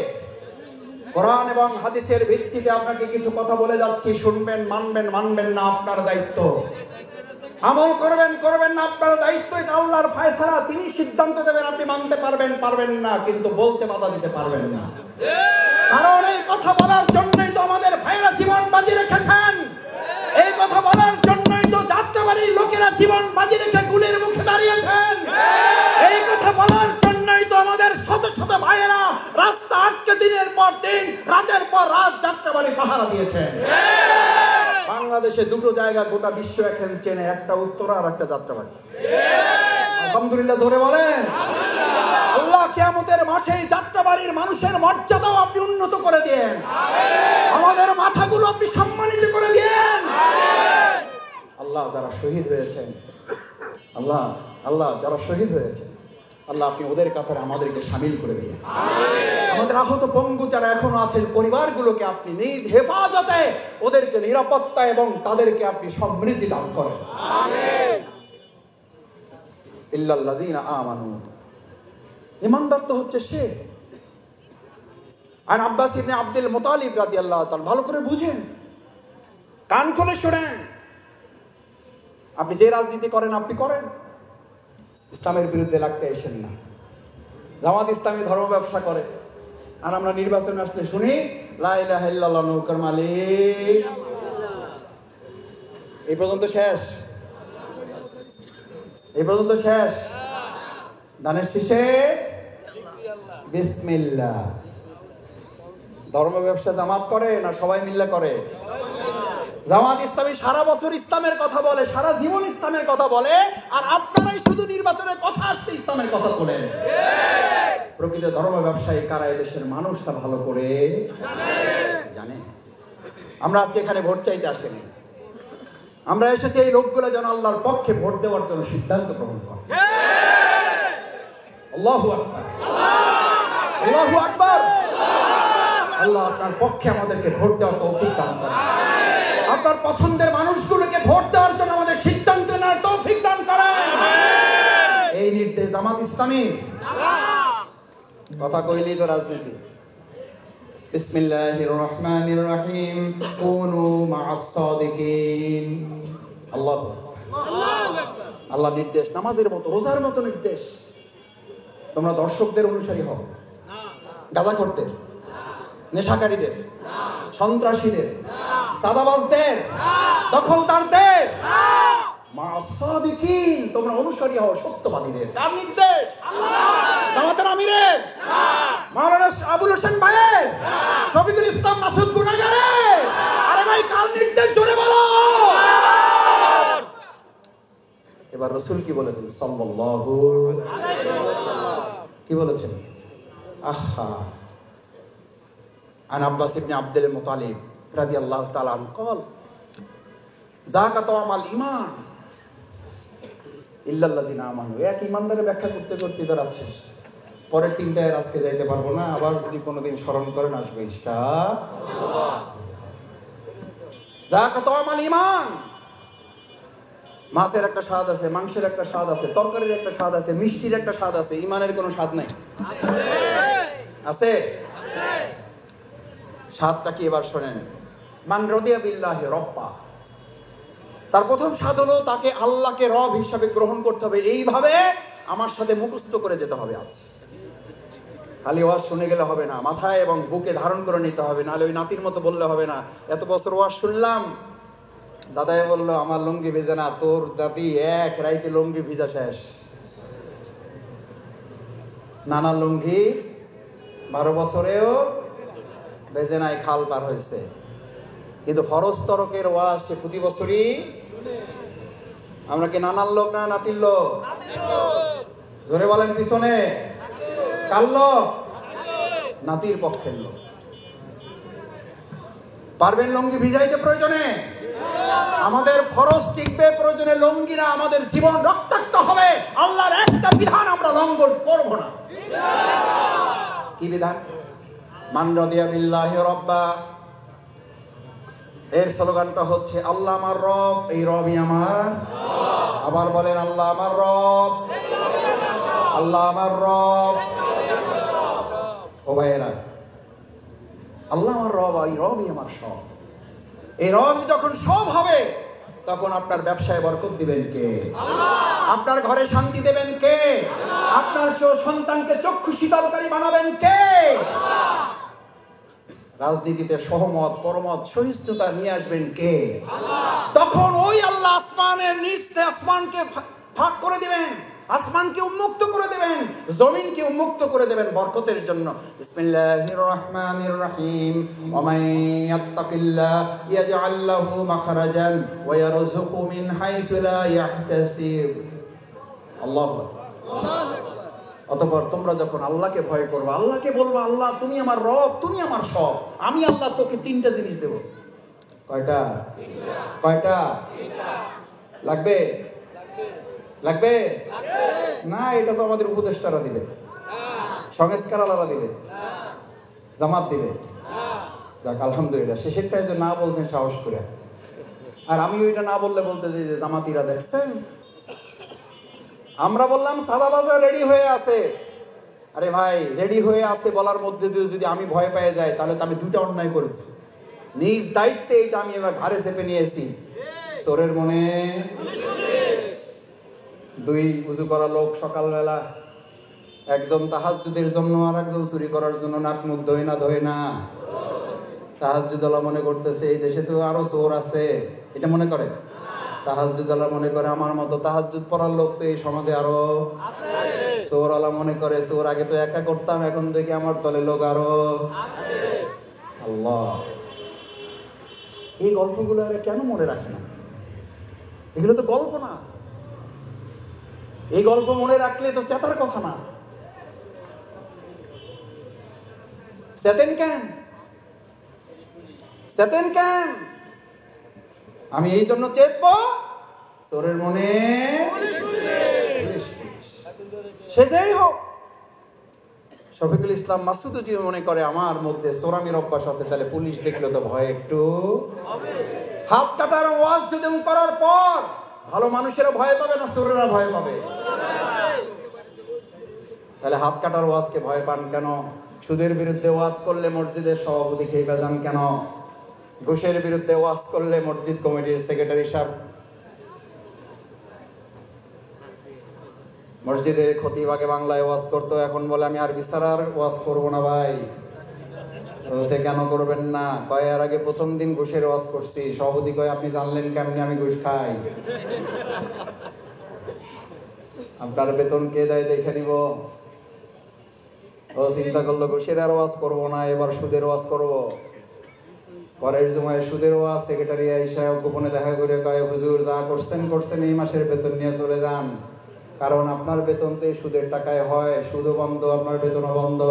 কোরআন এবং হাদিসের ভিত্তিতে আপনাকে কিছু কথা বলে যাচ্ছি। শুনবেন, মানবেন, মানবেন না আপনার দায়িত্ব, আমল করবেন, করবেন না আপনার দায়িত্ব। এটা আল্লাহর ফয়সালা, তিনি সিদ্ধান্ত দেবেন। আপনি মানতে পারবেন, পারবেন না, কিন্তু বলতে বাধা দিতে পারবেন না। কারণ এই কথা বলার জন্যই তো আমাদের ভাইরা জীবন বাজি রেখেছেন, এই কথা বলার জন্যই তো যাত্রাবাড়ির লোকেরা জীবন বাজি রেখে গুলির মুখে দাঁড়িয়েছেন, এই কথা বলার জন্যই তো আমাদের শত শত ভাইয়েরা রাস্তা আটকে দিনের পর দিন, রাতের পর রাত যাত্রাবাড়ি পাহারা দিয়েছেন। বাংলাদেশে দুটো জায়গা গোটা বিশ্ব এখন চেনে, একটা উত্তরা আর একটা যাত্রাবাড়ি। আলহামদুলিল্লাহ, ধরে বলেন আল্লাহ কিয়ামতের মাঠে যাত্রাবাড়ির মানুষের মর্যাদাও আপনি উন্নত করে দেন, আমাদের মাথাগুলো আপনি সম্মানিত করে দেন। আল্লাহ যারা শহীদ হয়েছেন, আল্লাহ যারা শহীদ হয়েছেন, আল্লাহ আপনি ওদের কাতারে আমাদেরকে শামিল করে দিন। আমাদের আহত পঙ্গু যারা এখনো আছেন, পরিবারগুলোকে আপনি নিজ হেফাজতে ওদেরকে নিরাপত্তা এবং তাদেরকে আপনি সমৃদ্ধি দান করেন। আমিন। ইল্লাল্লাযিনা আমানু, ঈমানদার তো হচ্ছে সে আর আব্বাস ইবনে আব্দুল মুতালিব রাদিয়াল্লাহু তাআলা, ভালো করে বুঝেন, কান খুলে শোনেন। আপনি যে রাজনীতি করেন আপনি করেন, ইসলামের বিরুদ্ধে লাগতে আসেন না। জামাত ইসলামী ধর্ম ব্যবসা করে, আর আমরা নির্বাচনে আসলে শুনি লা ইলাহা ইল্লাল্লাহ নৌকার মালিক। এই পর্যন্ত শেষ, এই পর্যন্ত শেষ। দানের শেষে বিসমিল্লাহ। ধর্ম ব্যবসা জামাত করে না সবাই মিল্লা করে? জামাত ইসলামী সারা বছর ইসলামের কথা বলে, সারা জীবন ইসলামের কথা বলে, আর আপনারাই শুধু নির্বাচনের কথা আসতে ইসলামের কথা বলেন। প্রকৃত ধর্ম ব্যবসায়ী কারা? দেশের মানুষটা ভালো করে জানে। আমরা আজকে এখানে ভোট চাইতে আসিনি, আমরা এসেছি এই লোকগুলো যেন আল্লাহর পক্ষে ভোট দেওয়ার জন্য সিদ্ধান্ত গ্রহণ করে। আল্লাহু আকবার, আল্লাহু আকবার। আল্লাহ আপনার পক্ষে আমাদেরকে ভোট দেওয়ার তৌফিক দান করেন। আপনার পছন্দের মানুষগুলোকে ভোট দেওয়ার জন্য আমাদের সিদ্ধান্ত নেওয়ার তৌফিক দান করেন। এই নির্দেশ জামাত ইসলামী। কথা কইলেই তো রাজনীতি। বিসমিল্লাহির রহমানির রহিম, কুনু মা'আস সাদিকিন। আল্লাহু আকবার। আল্লাহ নির্দেশ নামাজের মতো, রোজার মতো নির্দেশ। তোমরা দর্শকদের অনুসারী হও, গাঁজাখোরদের, নেশাকারীদের, সন্ত্রাসীদের, সাদাবাজদের, দখলদারদের মা'আস সাদিকিন তোমরা অনুসারী হও সত্যবাদীদের। কার নির্দেশ? জামাতের আমিরের, মাওলানা আবুল হোসেন ভাইয়ের, শফিকুল ইসলাম মাসুদ গুনাগারের। আরে ভাই, কার নির্দেশ? জোরে বলো। এবার রাসূল কি বলেছেন সাল্লাল্লাহু আলাইহি ওয়াসাল্লাম? কি বলেছেন? আহা, আন আব্বাস ইবনে আব্দুল মুতালিব রাদিয়াল্লাহু তাআলা আনহু قال যাকাতু আমাল ঈমান ইল্লাল্লাযিনা আমানু। এক ঈমানদারের ব্যাখ্যা করতে করতে তার শেষ। পরের তিনটায় আজকে যাইতে পারবো না, আবার যদি কোনোদিন স্মরণ করেন আসবে ইনশাআল্লাহ। যাকাতু আমাল ঈমান। মাছের একটা স্বাদ আছে, মাংসের একটা স্বাদ আছে, তরকারির একটা স্বাদ আছে, মিষ্টির একটা স্বাদ আছে, ঈমানের কোনো স্বাদ নাই? আছে? স্বাদটা কি এবার শোনেন। মান রাদিয়া বিল্লাহি রাব্বা, তার প্রথম স্বাদ হলো তাকে আল্লাহকে রব হিসাবে গ্রহণ করতে হবে। এইভাবে আমার সাথে মুখস্থ করে যেতে হবে। আজ খালি ওয়াজ শুনে গেলে হবে না, মাথায় এবং বুকে ধারণ করে নিতে হবে। নাহলে ওই নাতির মতো বললে হবে না, এত বছর ওয়াজ শুনলাম, দাদাই বললো আমার লুঙ্গি ভিজে না, তোর দাদি এক রাইতে লুঙ্গি ভিজা শেষ। নানা লুঙ্গি 12 বছরেও বেজে নাই, খাল পার হয়েছে। কিন্তু ফরজ তরকের ওয়াজ সে প্রতি বছরই। আমরা কি নানার লোক না নাতির লোক? জোরে বলেন পিছনে কার লোক? নাতির পক্ষের লোক। পারবেন লুঙ্গি ভিজাইতে প্রয়োজনে? আমাদের ফরজ টিকবে, প্রয়োজনে লুঙ্গি না, আমাদের জীবন রক্তাক্ত হবে। আল্লাহর একটা বিধান আমরা লঙ্ঘন করব না। কি বিধান? মান রাদিয়া বিল্লাহি রাব্বা। এর স্লোগানটা হচ্ছে আল্লাহ আমার রব, এই রবই আমার। আবার বলেন আল্লাহ আমার রব, আল্লাহ আমার রব। ও ভাইয়েরা, আল্লাহ আমার রব, এই রবই আমার সব। এই রব যখন সব হবে তখন আপনার ব্যবসায় বরকত দিবেন কে? আপনার ঘরে শান্তি দেবেন কে? আপনার সন্তানকে চক্ষু শীতলকারী বানাবেন কে? রাজনীতিতে সহমত, পরমত, সহিষ্ণুতা নিয়ে আসবেন কে? তখন ওই আল্লাহ আসমানের নিচে আসমানকে ভাগ করে দিবেন, আসমানকে উন্মুক্ত করে দেবেন, জমিনকে উন্মুক্ত করে দেবেন বরকতের জন্য। বিসমিল্লাহির রহমানির রহিম। ওয়া মান ইয়াত্তাকিল্লাহ ইয়াজআল লাহু মাখরাজান ওয়া ইয়ারযুকহু মিন হাইসু লা ইয়াহতাসিব। আল্লাহু আকবার। অতঃপর তোমরা যখন আল্লাহকে ভয় করবে, আল্লাহকে বলবো আল্লাহ তুমি আমার রব, তুমি আমার সব, আমি আল্লাহ তোকে 3টা জিনিস দেব। কয়টা? কয়টা লাগবে? লাগবে না? এটা তো আমাদের উপদেষ্টারা দিবে, সংস্কারওয়ালারা দিবে, জামাত দিবে। যাক আলহামদুলিল্লাহ, শেষেরটা যে না বলছেন সাহস করে। আর আমি ওইটা না বললে বলতে চাই যে জামাতিরা দেখছেন, আমরা বললাম সাদাবাজার রেডি হয়ে আছে, আরে ভাই, রেডি হয়ে আসতে বলার মধ্যে দিয়ে যদি আমি ভয় পেয়ে যাই, তাহলে তো আমি দুটা অন্যায় করেছি। নিজ দায়িত্বে এটা আমি এবার ঘাড়ে চেপে নিয়েছি। চোরের মনে দুই উজু করা লোক সকালবেলা, একজন তাহাজ্জুদের জন্য আর একজন চুরি করার জন্য নাক মুখ ধোয় না। তাহাজ্জুদওয়ালা মনে করতেছে এই দেশে তো আরো চোর আছে, এটা মনে করে। তাহাজ্জুদওয়ালা মনে করে আমার মতো তাহাজ্জুদ পড়ার লোক তো এই সমাজে আরো আছে। চোরওয়ালা মনে করে চোর আগে তো একা করতাম, এখন দেখি আমার দলে লোক আরো আছে। আল্লাহ, এই গল্পগুলো আরে কেন মনে রাখে না? এগুলো তো গল্প না। এই গল্প মনে রাখলে তো চেতার কথা না। চেতেন কেন? আমি এই জন্য চেতবো, চোরের মনে সে যেই হোক। শফিকুল ইসলাম মাসুদুজি মনে করে আমার মধ্যে চোরামির অভ্যাস আছে, তাহলে পুলিশ দেখলে তো ভয় একটু হাত কাটার ওয়াজ যদি করার পর ভালো মানুষেরা ভয় পাবে না চোরেরা ভয় পাবে? তাহলে হাত কাটার ওয়াজকে ভয় পান কেন? সুদের বিরুদ্ধে ওয়াজ করলে মসজিদের সভাপতি খেয়ে যান কেন? ঘুষের বিরুদ্ধে ওয়াজ করলে মসজিদ কমিটির সেক্রেটারি সাহেব, মসজিদের খতিব আগে বাংলায় ওয়াজ করতো, এখন বলে আমি আরবি ছাড়া আর ওয়াজ করবো না। ভাই বলছে কেন করবেন না? কয় এর আগে প্রথম দিন ঘুষের ওয়াজ করছি। সভাপতি কয় আপনি জানলেন কেমনি আমি ঘুষ খাই? আপনার বেতন কে দেয় দেখে নিব। ও চিন্তা করলো ঘুষের আর ওয়াজ করবো না, এবার সুদের ওয়াজ করবো। পরের জমায় সুদের ওয়াজ, সেক্রেটারি আইসা গোপনে দেখা করে কয় হুজুর যা করছেন এই মাসের বেতন নিয়ে চলে যান, কারণ আপনার বেতন তো সুদের টাকায় হয়, সুদও বন্ধ আপনার বেতনও বন্ধ।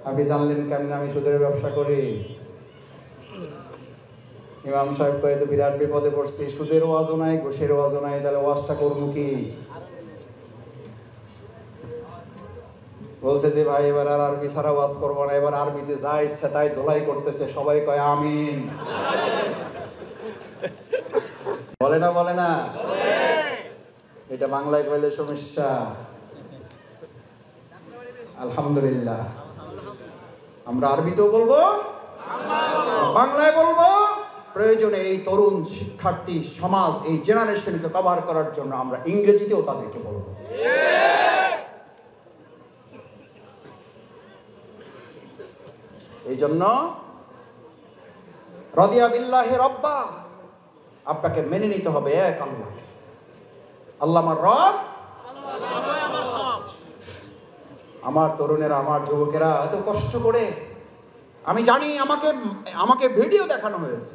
আপনি জানলেন কেমন আমি সুদের ব্যবসা করি? ইমাম সাহেব কয় তো বিরাট বিপদে পড়ছি, সুদের ওয়াজও নাই ঘুষের ওয়াজও নাই, তাহলে ওয়াজটা করবো কি? বলছে যে ভাই এবার আর আরবি ছাড়া ওয়াজ করবো না, এবার আরবিতে যা ইচ্ছা তাই ধোলাই করতেছে। সবাই কয় আমিন। বলে না এটা বাংলায় কইলে সমস্যা। আলহামদুলিল্লাহ, আমরা আরবিতেও বলবো, বাংলায় বলবো। প্রয়োজনে এই তরুণ শিক্ষার্থী সমাজ, এই জেনারেশনকে কভার করার জন্য আমরা ইংরেজিতেও তাদেরকে বলবো। এই জন্য রাদিয়া বিল্লাহি রাব্বা, আপনাকে মেনে নিতে হবে এক আল্লাহকে। আল্লাহ আমার রব, আমার তরুণেরা, আমার যুবকেরা এত কষ্ট করে, আমি জানি আমাকে ভিডিও দেখানো হয়েছে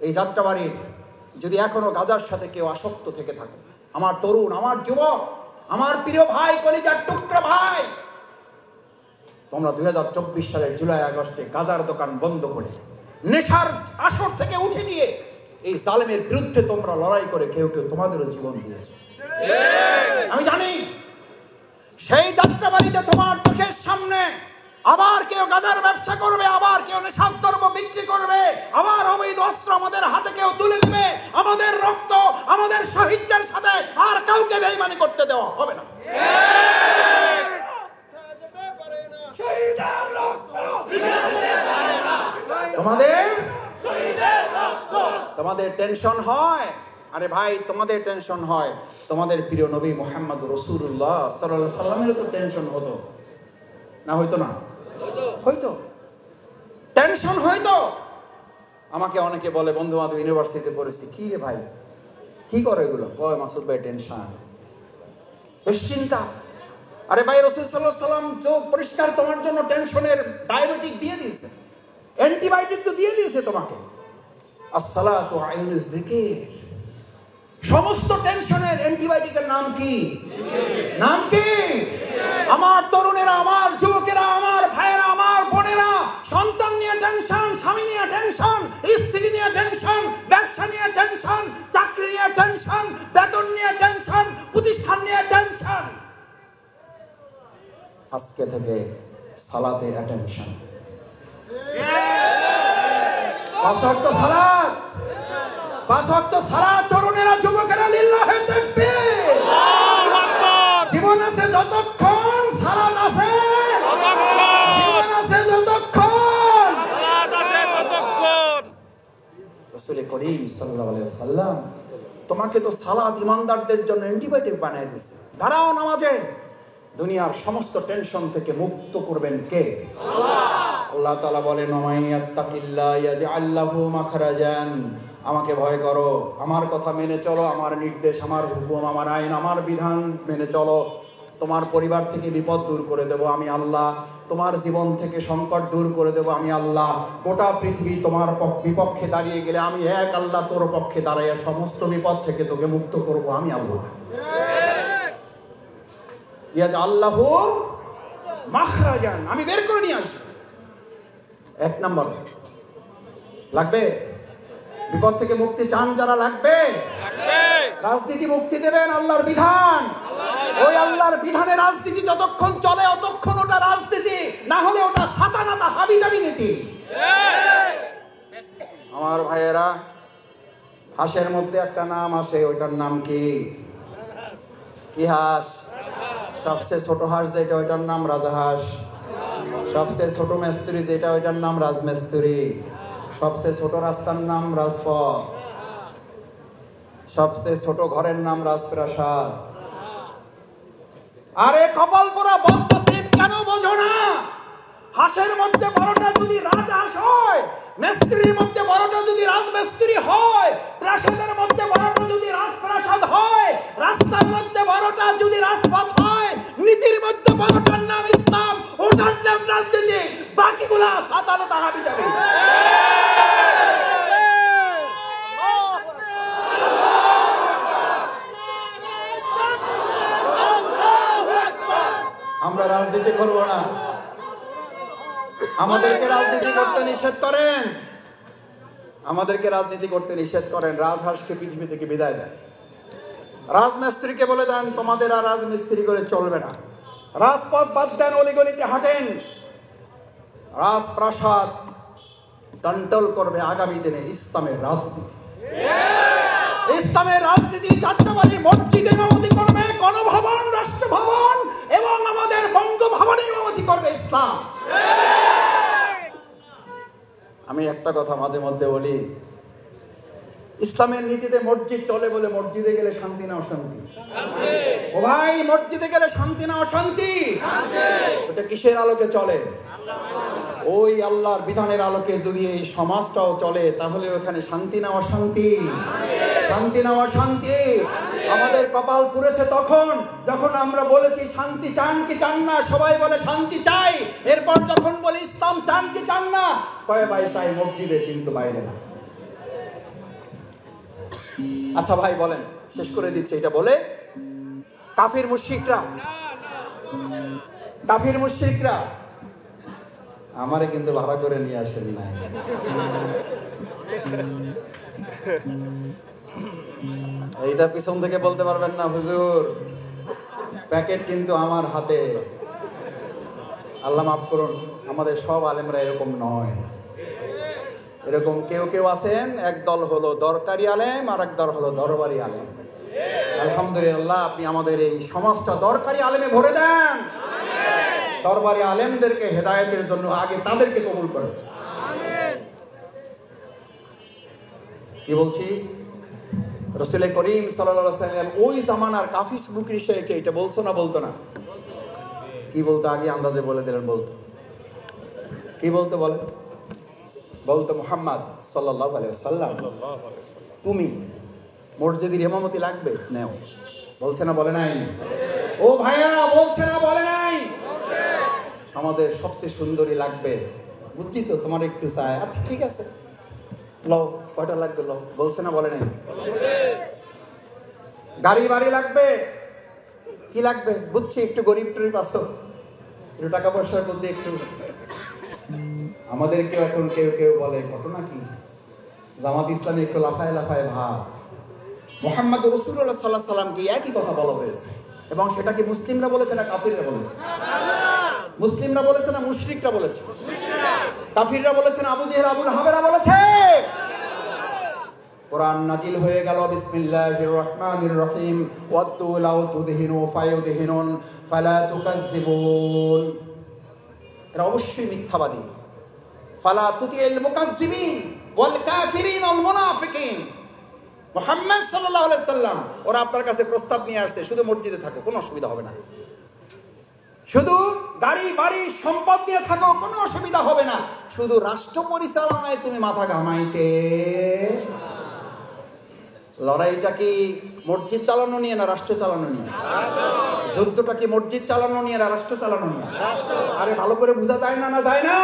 এই যাত্রাবাড়ির। যদি এখনো গাজার সাথে কেউ আসক্ত থেকে থাকে, আমার তরুণ, আমার যুবক, আমার প্রিয় ভাই, কলিজার টুকরা ভাই, তোমরা 2024 সালের জুলাই আগস্টে গাজার দোকান বন্ধ করে নেশার আসর থেকে উঠে গিয়ে এই জালেমের বিরুদ্ধে তোমরা লড়াই করে কেউ তোমাদেরও জীবন দিয়েছে। আমি জানি সেই যাত্রাবাড়িতে তোমার চোখের সামনে আবার কেউ গাজার ব্যবসা করবে, আবার কেউ নেশার দ্রব্য বিক্রি করবে, আবার অবৈধ অস্ত্র আমাদের হাতে কেউ তুলে দেবে। আমাদের রক্ত, আমাদের শহীদদের সাথে আর কাউকে বেঈমানি করতে দেওয়া হবে না। তোমাদের টেনশন হয়, আরে ভাই তোমাদের টেনশন হয়, তোমাদের প্রিয় নবী মুহাম্মদ রাসূলুল্লাহ সাল্লাল্লাহু আলাইহি সাল্লামের তো টেনশন হতো না? হইতো না? হইতো, টেনশন হইতো। আমাকে অনেকে বলে, বন্ধু বান্ধব ইউনিভার্সিটিতে পড়েছি, কি রে ভাই কি করে এগুলো? কয় মাসুদ ভাই টেনশন, বেশ চিন্তা। আরে ভাই রাসূল সাল্লাল্লাহু আলাইহি সাল্লাম তো পরিষ্কার তোমার জন্য টেনশনের ডায়াবেটিক দিয়ে দিয়েছে, অ্যান্টিবায়োটিক তো দিয়ে দিয়েছে তোমাকে। আসসালাতু আইনুজ যিকির, সমস্ত টেনশনের অ্যান্টিবায়োটিকের নাম কি? নাম কি? আমার তরুণেরা, আমার যুবকেরা, আমার ভাইয়েরা, আমার বোনেরা, সন্তান নিয়ে টেনশন, স্বামী নিয়ে টেনশন, স্ত্রী নিয়ে টেনশন, ব্যবসা নিয়ে টেনশন, চাকরি নিয়ে টেনশন, বেতন নিয়ে টেনশন, প্রতিষ্ঠান নিয়ে টেনশন। আজকে থেকে সালাতে অ্যাটেনশন। 5 ওয়াক্ত সালাত, 5 ওয়াক্ত সালাত তরুণেরা, যুবকেরা, লিল্লাহি তাকবীর। জীবন আছে যতক্ষণ সালাত আছে করিম সাল্লাল্লাহু আলাইহি ওয়াসাল্লাম, তোমাকে তো সালাত ইমানদারদের জন্য অ্যান্টিবায়োটিক বানিয়ে দিয়েছে। দাঁড়াও নামাজে, দুনিয়ার সমস্ত টেনশন থেকে মুক্ত করবেন কে? আল্লাহ তাআলা বলেন, ওমাইয়াত্তাকিল্লাহ ইয়াজআল লাহু মাখরাজান, আমাকে ভয় করো, আমার কথা মেনে চলো, আমার নির্দেশ, আমার হুকুম, আমার আইন, আমার বিধান মেনে চলো, তোমার পরিবার থেকে বিপদ দূর করে দেব আমি আল্লাহ, তোমার জীবন থেকে সংকট দূর করে দেব আমি আল্লাহ, গোটা পৃথিবী তোমার বিপক্ষে দাঁড়িয়ে গেলে আমি এক আল্লাহ তোর পক্ষে দাঁড়াইয়া সমস্ত বিপদ থেকে তোকে মুক্ত করব আমি আল্লাহ। ইয়াজআল্লাহু মাখরাজান, আমি বের করে নিয়ে আসবো। এক নাম্বার লাগবে, বিপদ থেকে মুক্তি চান যারা, লাগবে রাজনীতি মুক্তি দেবেন আল্লাহর বিধান, ওই আল্লাহর বিধানে রাজনীতি যতক্ষণ চলে ততক্ষণ ওটা রাজনীতি, না হলে ওটা সাতানাতা হাবিজাবি নীতি। আমার ভাইয়েরা, হাঁসের মধ্যে একটা নাম আসে, ওইটার নাম কি? কি হাঁস? সবচেয়ে ছোট হাঁস যেটা, ওইটার নাম রাজাহাঁস। সবচেয়ে ছোট মিস্ত্রি যেটা, ওইটার নাম রাজমিস্ত্রি। সবচেয়ে ছোট রাস্তার নাম রাজপথ। সবচেয়ে ছোট ঘরের নাম রাজপ্রাসাদ। আরে কপাল পোড়া বদনসিব, কেন বোঝো না? হাঁসের মধ্যে বড়টা যদি রাজহাঁস হয়, মিস্ত্রির মধ্যে বড়টা যদি রাজমিস্ত্রি হয়, প্রাসাদের মধ্যে বড়টা যদি রাজপ্রাসাদ হয়, রাস্তার মধ্যে বড়টা যদি রাজপথ হয়, নীতির মধ্যে বড়টার নাম ইসলাম, ওটার নাম রাজনীতি, বাকিগুলা সাতানাতা হাবিজাবি। আমরা রাজনীতি করব না, আমাদেরকে রাজনীতি করতে নিষেধ করেন, আমাদেরকে রাজনীতি করতে নিষেধ করেন। রাজহাঁসকে পৃথিবী থেকে বিদায় দেন, রাজমিস্ত্রিকে বলে দেন তোমাদের আর রাজমিস্ত্রি করে চলবে না, রাজপথ বাদ দেন, অলিগলিতে হাঁটেন। রাজপ্রাসাদ কন্ট্রোল করবে আগামী দিনে ইসলামের রাজনীতি। ইসলামের রাজনীতি যাত্রাবাড়ি মসজিদে ইমামতি করবে, গণভবন, রাষ্ট্রভবন এবং আমাদের বঙ্গভবনে ইমামতি করবে ইসলাম। আমি একটা কথা মাঝে মধ্যে বলি, ইসলামের নীতিতে মসজিদ চলে বলে মসজিদে গেলে শান্তি না অশান্তি? ও ভাই, মসজিদে গেলে শান্তি না অশান্তি? ওটা কিসের আলোকে চলে? ওই আল্লাহর বিধানের আলোকে যদি এই সমাজটাও চলে, তাহলে ওখানে শান্তি না অশান্তি? শান্তি না অশান্তি? আমাদের কপাল পুড়েছে তখন যখন আমরা বলেছি শান্তি চান কি চান না, সবাই বলে শান্তি চাই। এরপর যখন বলি ইসলাম চান কি চান না, কয় ভাই চাই মসজিদে, কিন্তু বাইরে না। আচ্ছা ভাই বলেন, শেষ করে দিচ্ছে, এটা বলে কাফির মুশরিকরা আমারে কিন্তু ভাড়া করে নিয়ে আসেন নাই। এইটা পিছন থেকে বলতে পারবেন না হুজুর, প্যাকেট কিন্তু আমার হাতে। আল্লাহ মাফ করুন, আমাদের সব আলেমরা এরকম নয়। এরকম কেউ কেউ আছেন, এক দল হলো দরকারি আলেম, আর এক দল হলো দরবারি আলেম। আলহামদুলিল্লাহ, আপনি আমাদের এই সমাজটা দরকারি আলেমে ভরে দেন। দরবারি আলেমদেরকে হেদায়েতের জন্য আগে তাদেরকে কবুল করেন। কি বলছি? রাসূল করিম সাল্লাল্লাহু আলাইহি ওয়াসাল্লাম ওই জামানার কাফির মুশরিককে এটা বলতো না? বলতো না? কি বলতো? আগে আন্দাজে বলে দিলেন। বলতো কি বলতো? বলতো মুহাম্মদ সাল্লাল্লাহু আলাইহি ওয়াসাল্লাম, তুমি মসজিদের ইমামতি লাগবে, নেও। বলছে না? বলে নাই? ও ভাইয়া, বলছে না? বলে নাই? সমাজের সবচেয়ে সুন্দরী লাগবে, বুঝছি তো, তোমার একটু চাই, আচ্ছা ঠিক আছে, লও, কয়টা লাগবে লও। বলছে না? বলে নাই? গাড়ি বাড়ি লাগবে, কি লাগবে বুঝছি, একটু গরিব টরিব আছো, একটু টাকা পয়সার মধ্যে একটু। আমাদেরকে এখন কেউ কেউ বলে, ঘটনা কি, জামাত ইসলামী একটু লাফায় লাফায় ভাব। মুহাম্মদ রাসূলুল্লাহ সাল্লাল্লাহু আলাইহি ওয়াসাল্লামকে একই কথা বলা হয়েছে, এবং সেটা কি মুসলিমরা বলেছে না কাফিররা বলেছে? মুসলিমরা বলেছে না মুশরিকরা বলেছে? কাফিররা বলেছে না আবু জেহেল আবু লাহাবরা বলেছে? কোরআন নাজিল হয়ে গেল, বিসমিল্লাহির রহমানির রহিম, ওয়াত্তু লাউ তুদহিনু ফায়ুদহিনুন ফালা তুকাজ্জিবুন। এরা অবশ্যই মিথ্যাবাদী। ফালা তুতিল মুকাজ্জিবিন, ওয়াল কাফিরিন ওয়াল মুনাফিকিন। মুহাম্মদ সাল্লাল্লাহু আলাইহি সাল্লাম ওরা আপনার কাছে প্রস্তাব নিয়ে আসছে, শুধু মসজিদে থাকো, কোনো অসুবিধা হবে না। শুধু গাড়ি বাড়ি সম্পদ দিয়ে থাকো, কোনো অসুবিধা হবে না। শুধু রাষ্ট্র পরিচালনায় তুমি মাথা ঘামাইতে। লড়াইটা কি মসজিদ চালানো নিয়ে না রাষ্ট্র চালানো নিয়ে? যুদ্ধটা কি মসজিদ চালানো নিয়ে না রাষ্ট্র চালানো নিয়ে? আরে ভালো করে বোঝা যায় না? না যায় না?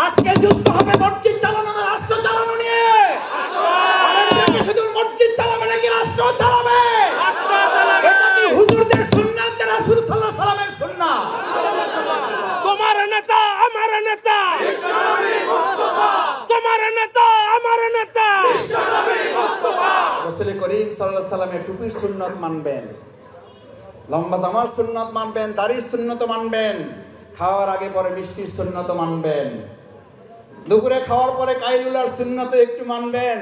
আজকে যুদ্ধ হবে মসজিদ চালানো না রাষ্ট্র চালানো নিয়ে? শুধু মসজিদ চালাবে নাকি রাষ্ট্র চালাবে? এটা কি হুজুরদের সুন্নাত না রাসূল সাল্লাল্লাহু আলাইহি সাল্লামের সুন্নাত? তোমার নেতা আমার নেতা, বিশ্বনবী মুস্তাফা। তোমার নেতা আমার নেতা, বিশ্বনবী মুস্তাফা। রাসূল করিম সাল্লাল্লাহু আলাইহি সাল্লামের টুপির সুন্নাত মানবেন, লম্বা জামার সুন্নাত মানবেন, দাড়ির সুন্নাত মানবেন, খাওয়ার আগে পরে মিষ্টির সুন্নাত মানবেন, দুপুরে খাওয়ার পরে কাইলুলার সুন্নাত একটু মানবেন।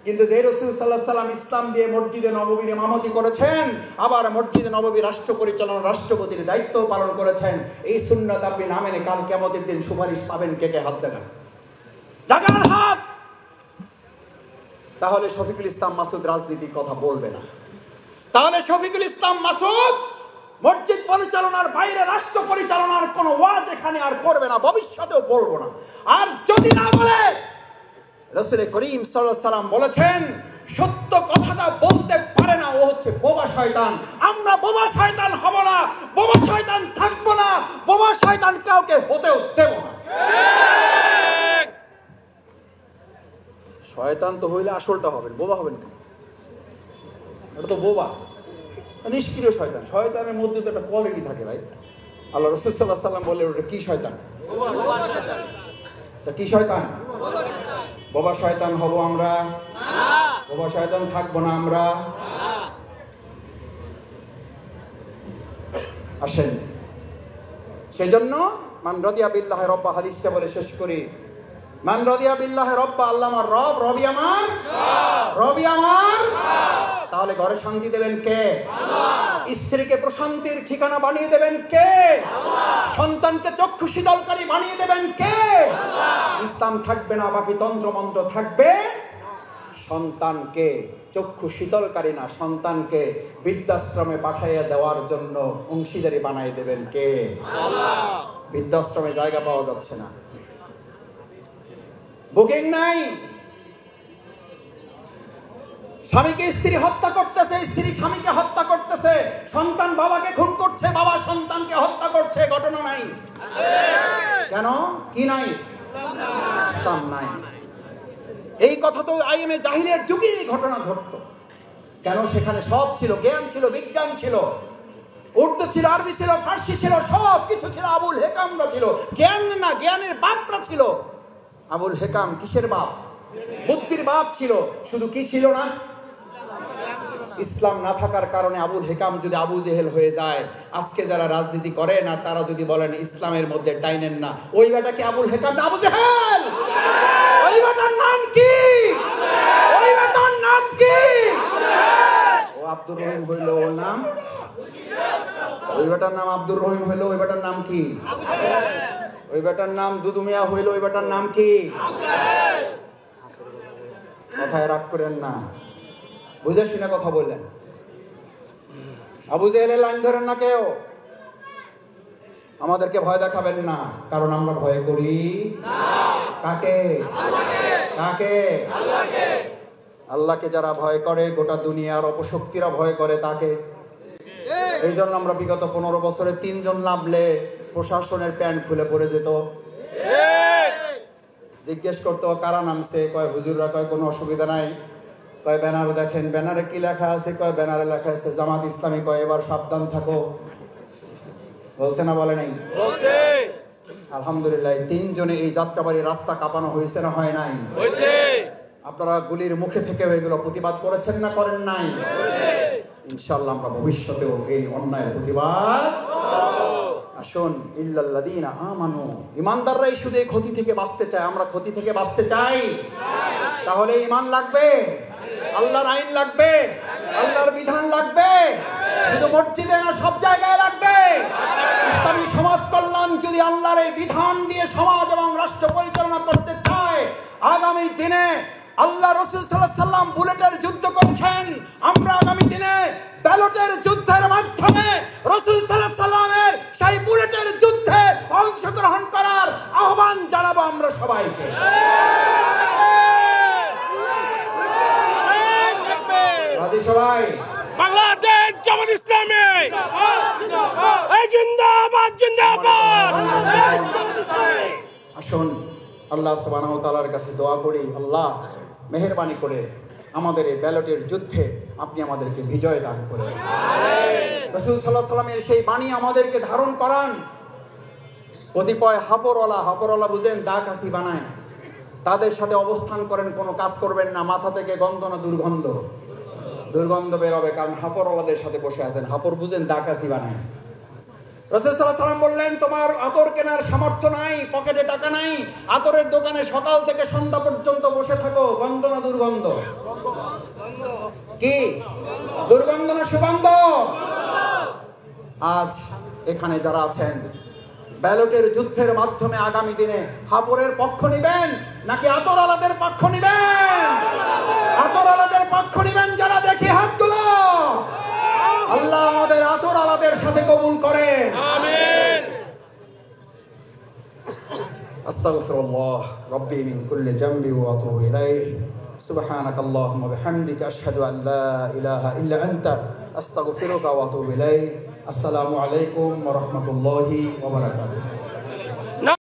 কিন্তু যে রাসূল সাল্লাল্লাহু আলাইহি সাল্লাম ইসলাম দিয়ে মসজিদে নববীর ইমামতি করেছেন, আবার মসজিদে নববী রাষ্ট্র পরিচালনা রাষ্ট্রপতির দায়িত্ব পালন করেছেন, এই সুন্নাত আপনি না মেনে কাল কিয়ামতের দিন সুপারিশ পাবেন। কে কে হাত জাগান? জাগান হাত। তাহলে শফিকুল ইসলাম মাসুদ রাজনীতির কথা বলবে না। তাহলে শফিকুল ইসলাম মাসুদ মসজিদ পরিচালনার বাইরে রাষ্ট্র পরিচালনার কোন ওয়াজ এখানে আর করবে না, ভবিষ্যতেও বলবো না। আর যদি না বলে, রাসূল করিম সাল্লাল্লাহু আলাইহি সাল্লাম বলেছেন সত্য কথাটা বলতে পারে না, ও হচ্ছে বোবা শয়তান। আমরা বোবা শয়তান হব না, বোবা শয়তান থাকবো না, বোবা শয়তান কাউকে হতেও দেব না। শয়তান তো হইলে আসলটা হবেন, বোবা হবেন কেন? এটা তো বোবা, নিষ্ক্রিয় শয়তান। শয়তানের মধ্যে তো একটা কোয়ালিটি থাকে ভাই। আল্লাহ রাসূল সাল্লাল্লাহু আলাইহি সাল্লাম বলে ওটা কি শয়তান? তা কি শয়তান? বোবা শয়তান হব আমরা? বোবা শয়তান থাকবো না আমরা। আসেন, সেজন্য মান রাদিয়া বিল্লাহি রব্বা হাদিসটা বলে শেষ করি। মান রাদিয়া বিল্লাহি রব্বা, আল্লাহ আমার রব, রবি আমার, রবি আমার। তাহলে ঘরে শান্তি দেবেন কে? স্ত্রীকে প্রশান্তির ঠিকানা বানিয়ে দেবেন কে? সন্তানকে চক্ষু শীতলকারী বানিয়ে দেবেন কে? ইসলাম থাকবে না, বাকি তন্ত্রমন্ত্র থাকবে। সন্তানকে চক্ষু শীতলকারী না, সন্তানকে বৃদ্ধাশ্রমে পাঠাইয়া দেওয়ার জন্য অংশীদারি বানিয়ে দেবেন কে? বৃদ্ধাশ্রমে জায়গা পাওয়া যাচ্ছে না, বুকিং নাই। স্বামীকে স্ত্রী হত্যা করতেছে, স্ত্রী স্বামীকে হত্যা করতেছে, সন্তান বাবাকে খুন করছে, বাবা সন্তানকে হত্যা করছে, ঘটনা নাই। কেন? কি নাই? ইসলাম নাই। এই কথা তো আইএমএ জাহিলের যুগে ঘটনা ঘটতো। কেন? সেখানে সব ছিল, জ্ঞান ছিল, বিজ্ঞান ছিল, উর্দু ছিল, আরবি ছিল, ফার্সি ছিল, সব কিছু ছিল। আবুল হেকামরা ছিল, জ্ঞান না, জ্ঞানের বাপরা ছিল। আবুল হেকাম কিসের বাপ? বুদ্ধির বাপ ছিল। শুধু কি ছিল না? ইসলাম না থাকার কারণে আবুল হেকাম যদি আবু জেহেল হয়ে যায়, আজকে যারা রাজনীতি করেন আর তারা যদি বলেন ইসলামের মধ্যে টাইনেন না, ওই বেটা কি আবুল হেকাম না আবু জেহেল? ওই বেটার নাম কি? ওই বেটার নাম কি? ও আব্দুর রহিম হইল ওর নাম, ওই বেটার নাম আব্দুর রহিম হইল, ওই বেটার নাম কি? ওই বেটার নাম দুদু মিয়া হইল, ওই বেটার নাম কি? কথায় রাগ করেন না, বুঝে শুনে কথা বললেন। আবু জেহেলের লাইন ধরেন না কেউ। আমাদেরকে ভয় দেখাবেন না, কারণ আমরা ভয় করি কাকে? কাকে? আল্লাহকে যারা ভয় করে, গোটা দুনিয়ার অপশক্তিরা ভয় করে তাকে। এই জন্য আমরা বিগত 15 বছরে 3 জন নামলে প্রশাসনের প্যান্ট খুলে পড়ে যেত। জিজ্ঞেস করতো কারা নামছে, কয় হুজুররা, কয় কোনো অসুবিধা নাই, কয় ব্যানার দেখেন, ব্যানারে কি লেখা আছে, কয় ব্যানারে লেখা আছে জামাত ইসলামী, কয় এবার সাবধান থাকো। বলছে না বলে নাই? বলছে। আলহামদুলিল্লাহ 3 জনে এই যাত্রাবাড়ি রাস্তা কাঁপানো হয়েছে না হয় নাই? হয়েছে। আপনারা গুলির মুখে থেকে এগুলো প্রতিবাদ করেছেন না করেন নাই? ইনশাআল্লাহ আমরা ভবিষ্যতেও এই অন্যায়ের প্রতিবাদ। আসুন, ইল্লাল্লাযীনা আমানু, ঈমানদাররাই শুধু এই ক্ষতি থেকে বাঁচতে চায়। আমরা ক্ষতি থেকে বাঁচতে চাই? তাহলে ঈমান লাগবে, আল্লাহর আইন লাগবে, আল্লাহর বিধান লাগবে। শুধু মসজিদে না, সব জায়গায় লাগবে। ইসলামী সমাজ কল্যাণ যদি আল্লাহর এই বিধান দিয়ে সমাজ এবং রাষ্ট্র পরিচালনা করতে চায়, আগামী দিনে আল্লাহ রাসূল সাল্লাল্লাহু আলাইহি সাল্লাম বুলেটের যুদ্ধ করছেন, আমরা আগামী দিনে ব্যালটের যুদ্ধের মাধ্যমে রাসূল সাল্লাল্লাহু আলাইহি সাল্লামের সেই বুলেটের যুদ্ধে অংশগ্রহণ করার আহ্বান জানাবো আমরা সবাইকে। রাজি সবাই? বাংলাদেশ জামাত ইসলামী এই জিন্দাবাদ জিন্দাবাদ। আসুন আল্লাহ সুবহানাহু ওয়া তাআলার কাছে দোয়া করি, আল্লাহ মেহেরবানি করে আমাদের এই ব্যালটের যুদ্ধে আপনি আমাদেরকে বিজয় দান করেন। রাসূল সাল্লাল্লাহু আলাইহি সাল্লামের সেই বাণী আমাদেরকে ধারণ করান। কতিপয় হাপরওয়ালা বুঝেন, দা কাশি বানায়, তাদের সাথে অবস্থান করেন, কোনো কাজ করবেন না, মাথা থেকে গন্ধ না দুর্গন্ধ বেরোবে, কারণ হাপরওয়ালাদের সাথে বসে আছেন। হাপর বুঝেন, দা কাশি বানায়। রাসূল সাল্লাল্লাহু আলাইহি সাল্লাম বললেন, তোমার আতর কেনার সামর্থ্য নাই, পকেটে টাকা নাই, আতরের দোকানে সকাল থেকে সন্ধ্যা পর্যন্ত বসে থাকো, গন্ধ না দুর্গন্ধ? কি দুর্গন্ধ না সুগন্ধ? আজ এখানে যারা আছেন, ব্যালটের যুদ্ধের মাধ্যমে আগামী দিনে হাপরের পক্ষ নিবেন নাকি আতরওয়ালাদের পক্ষ নিবেন? আতরওয়ালাদের পক্ষ নিবেন যারা, দেখি হাতগুলো। আল্লাহ আমাদের আতরওয়ালাদের সাথে কবুল করেন, আমিন। আস্তাগফিরুল্লাহ রাব্বি মিন কুল্লি জামবি ওয়া আতুবু ইলাইহি সুবহানাকাল্লাহুম্মা ওয়া বিহামদিকা আশহাদু আল লা ইলাহা ইল্লা আনতা আস্তাগফিরুকা ওয়া আতুবু ইলাইক। আসসালামু আলাইকুম ওয়া রাহমাতুল্লাহি ওয়া বারাকাতুহু।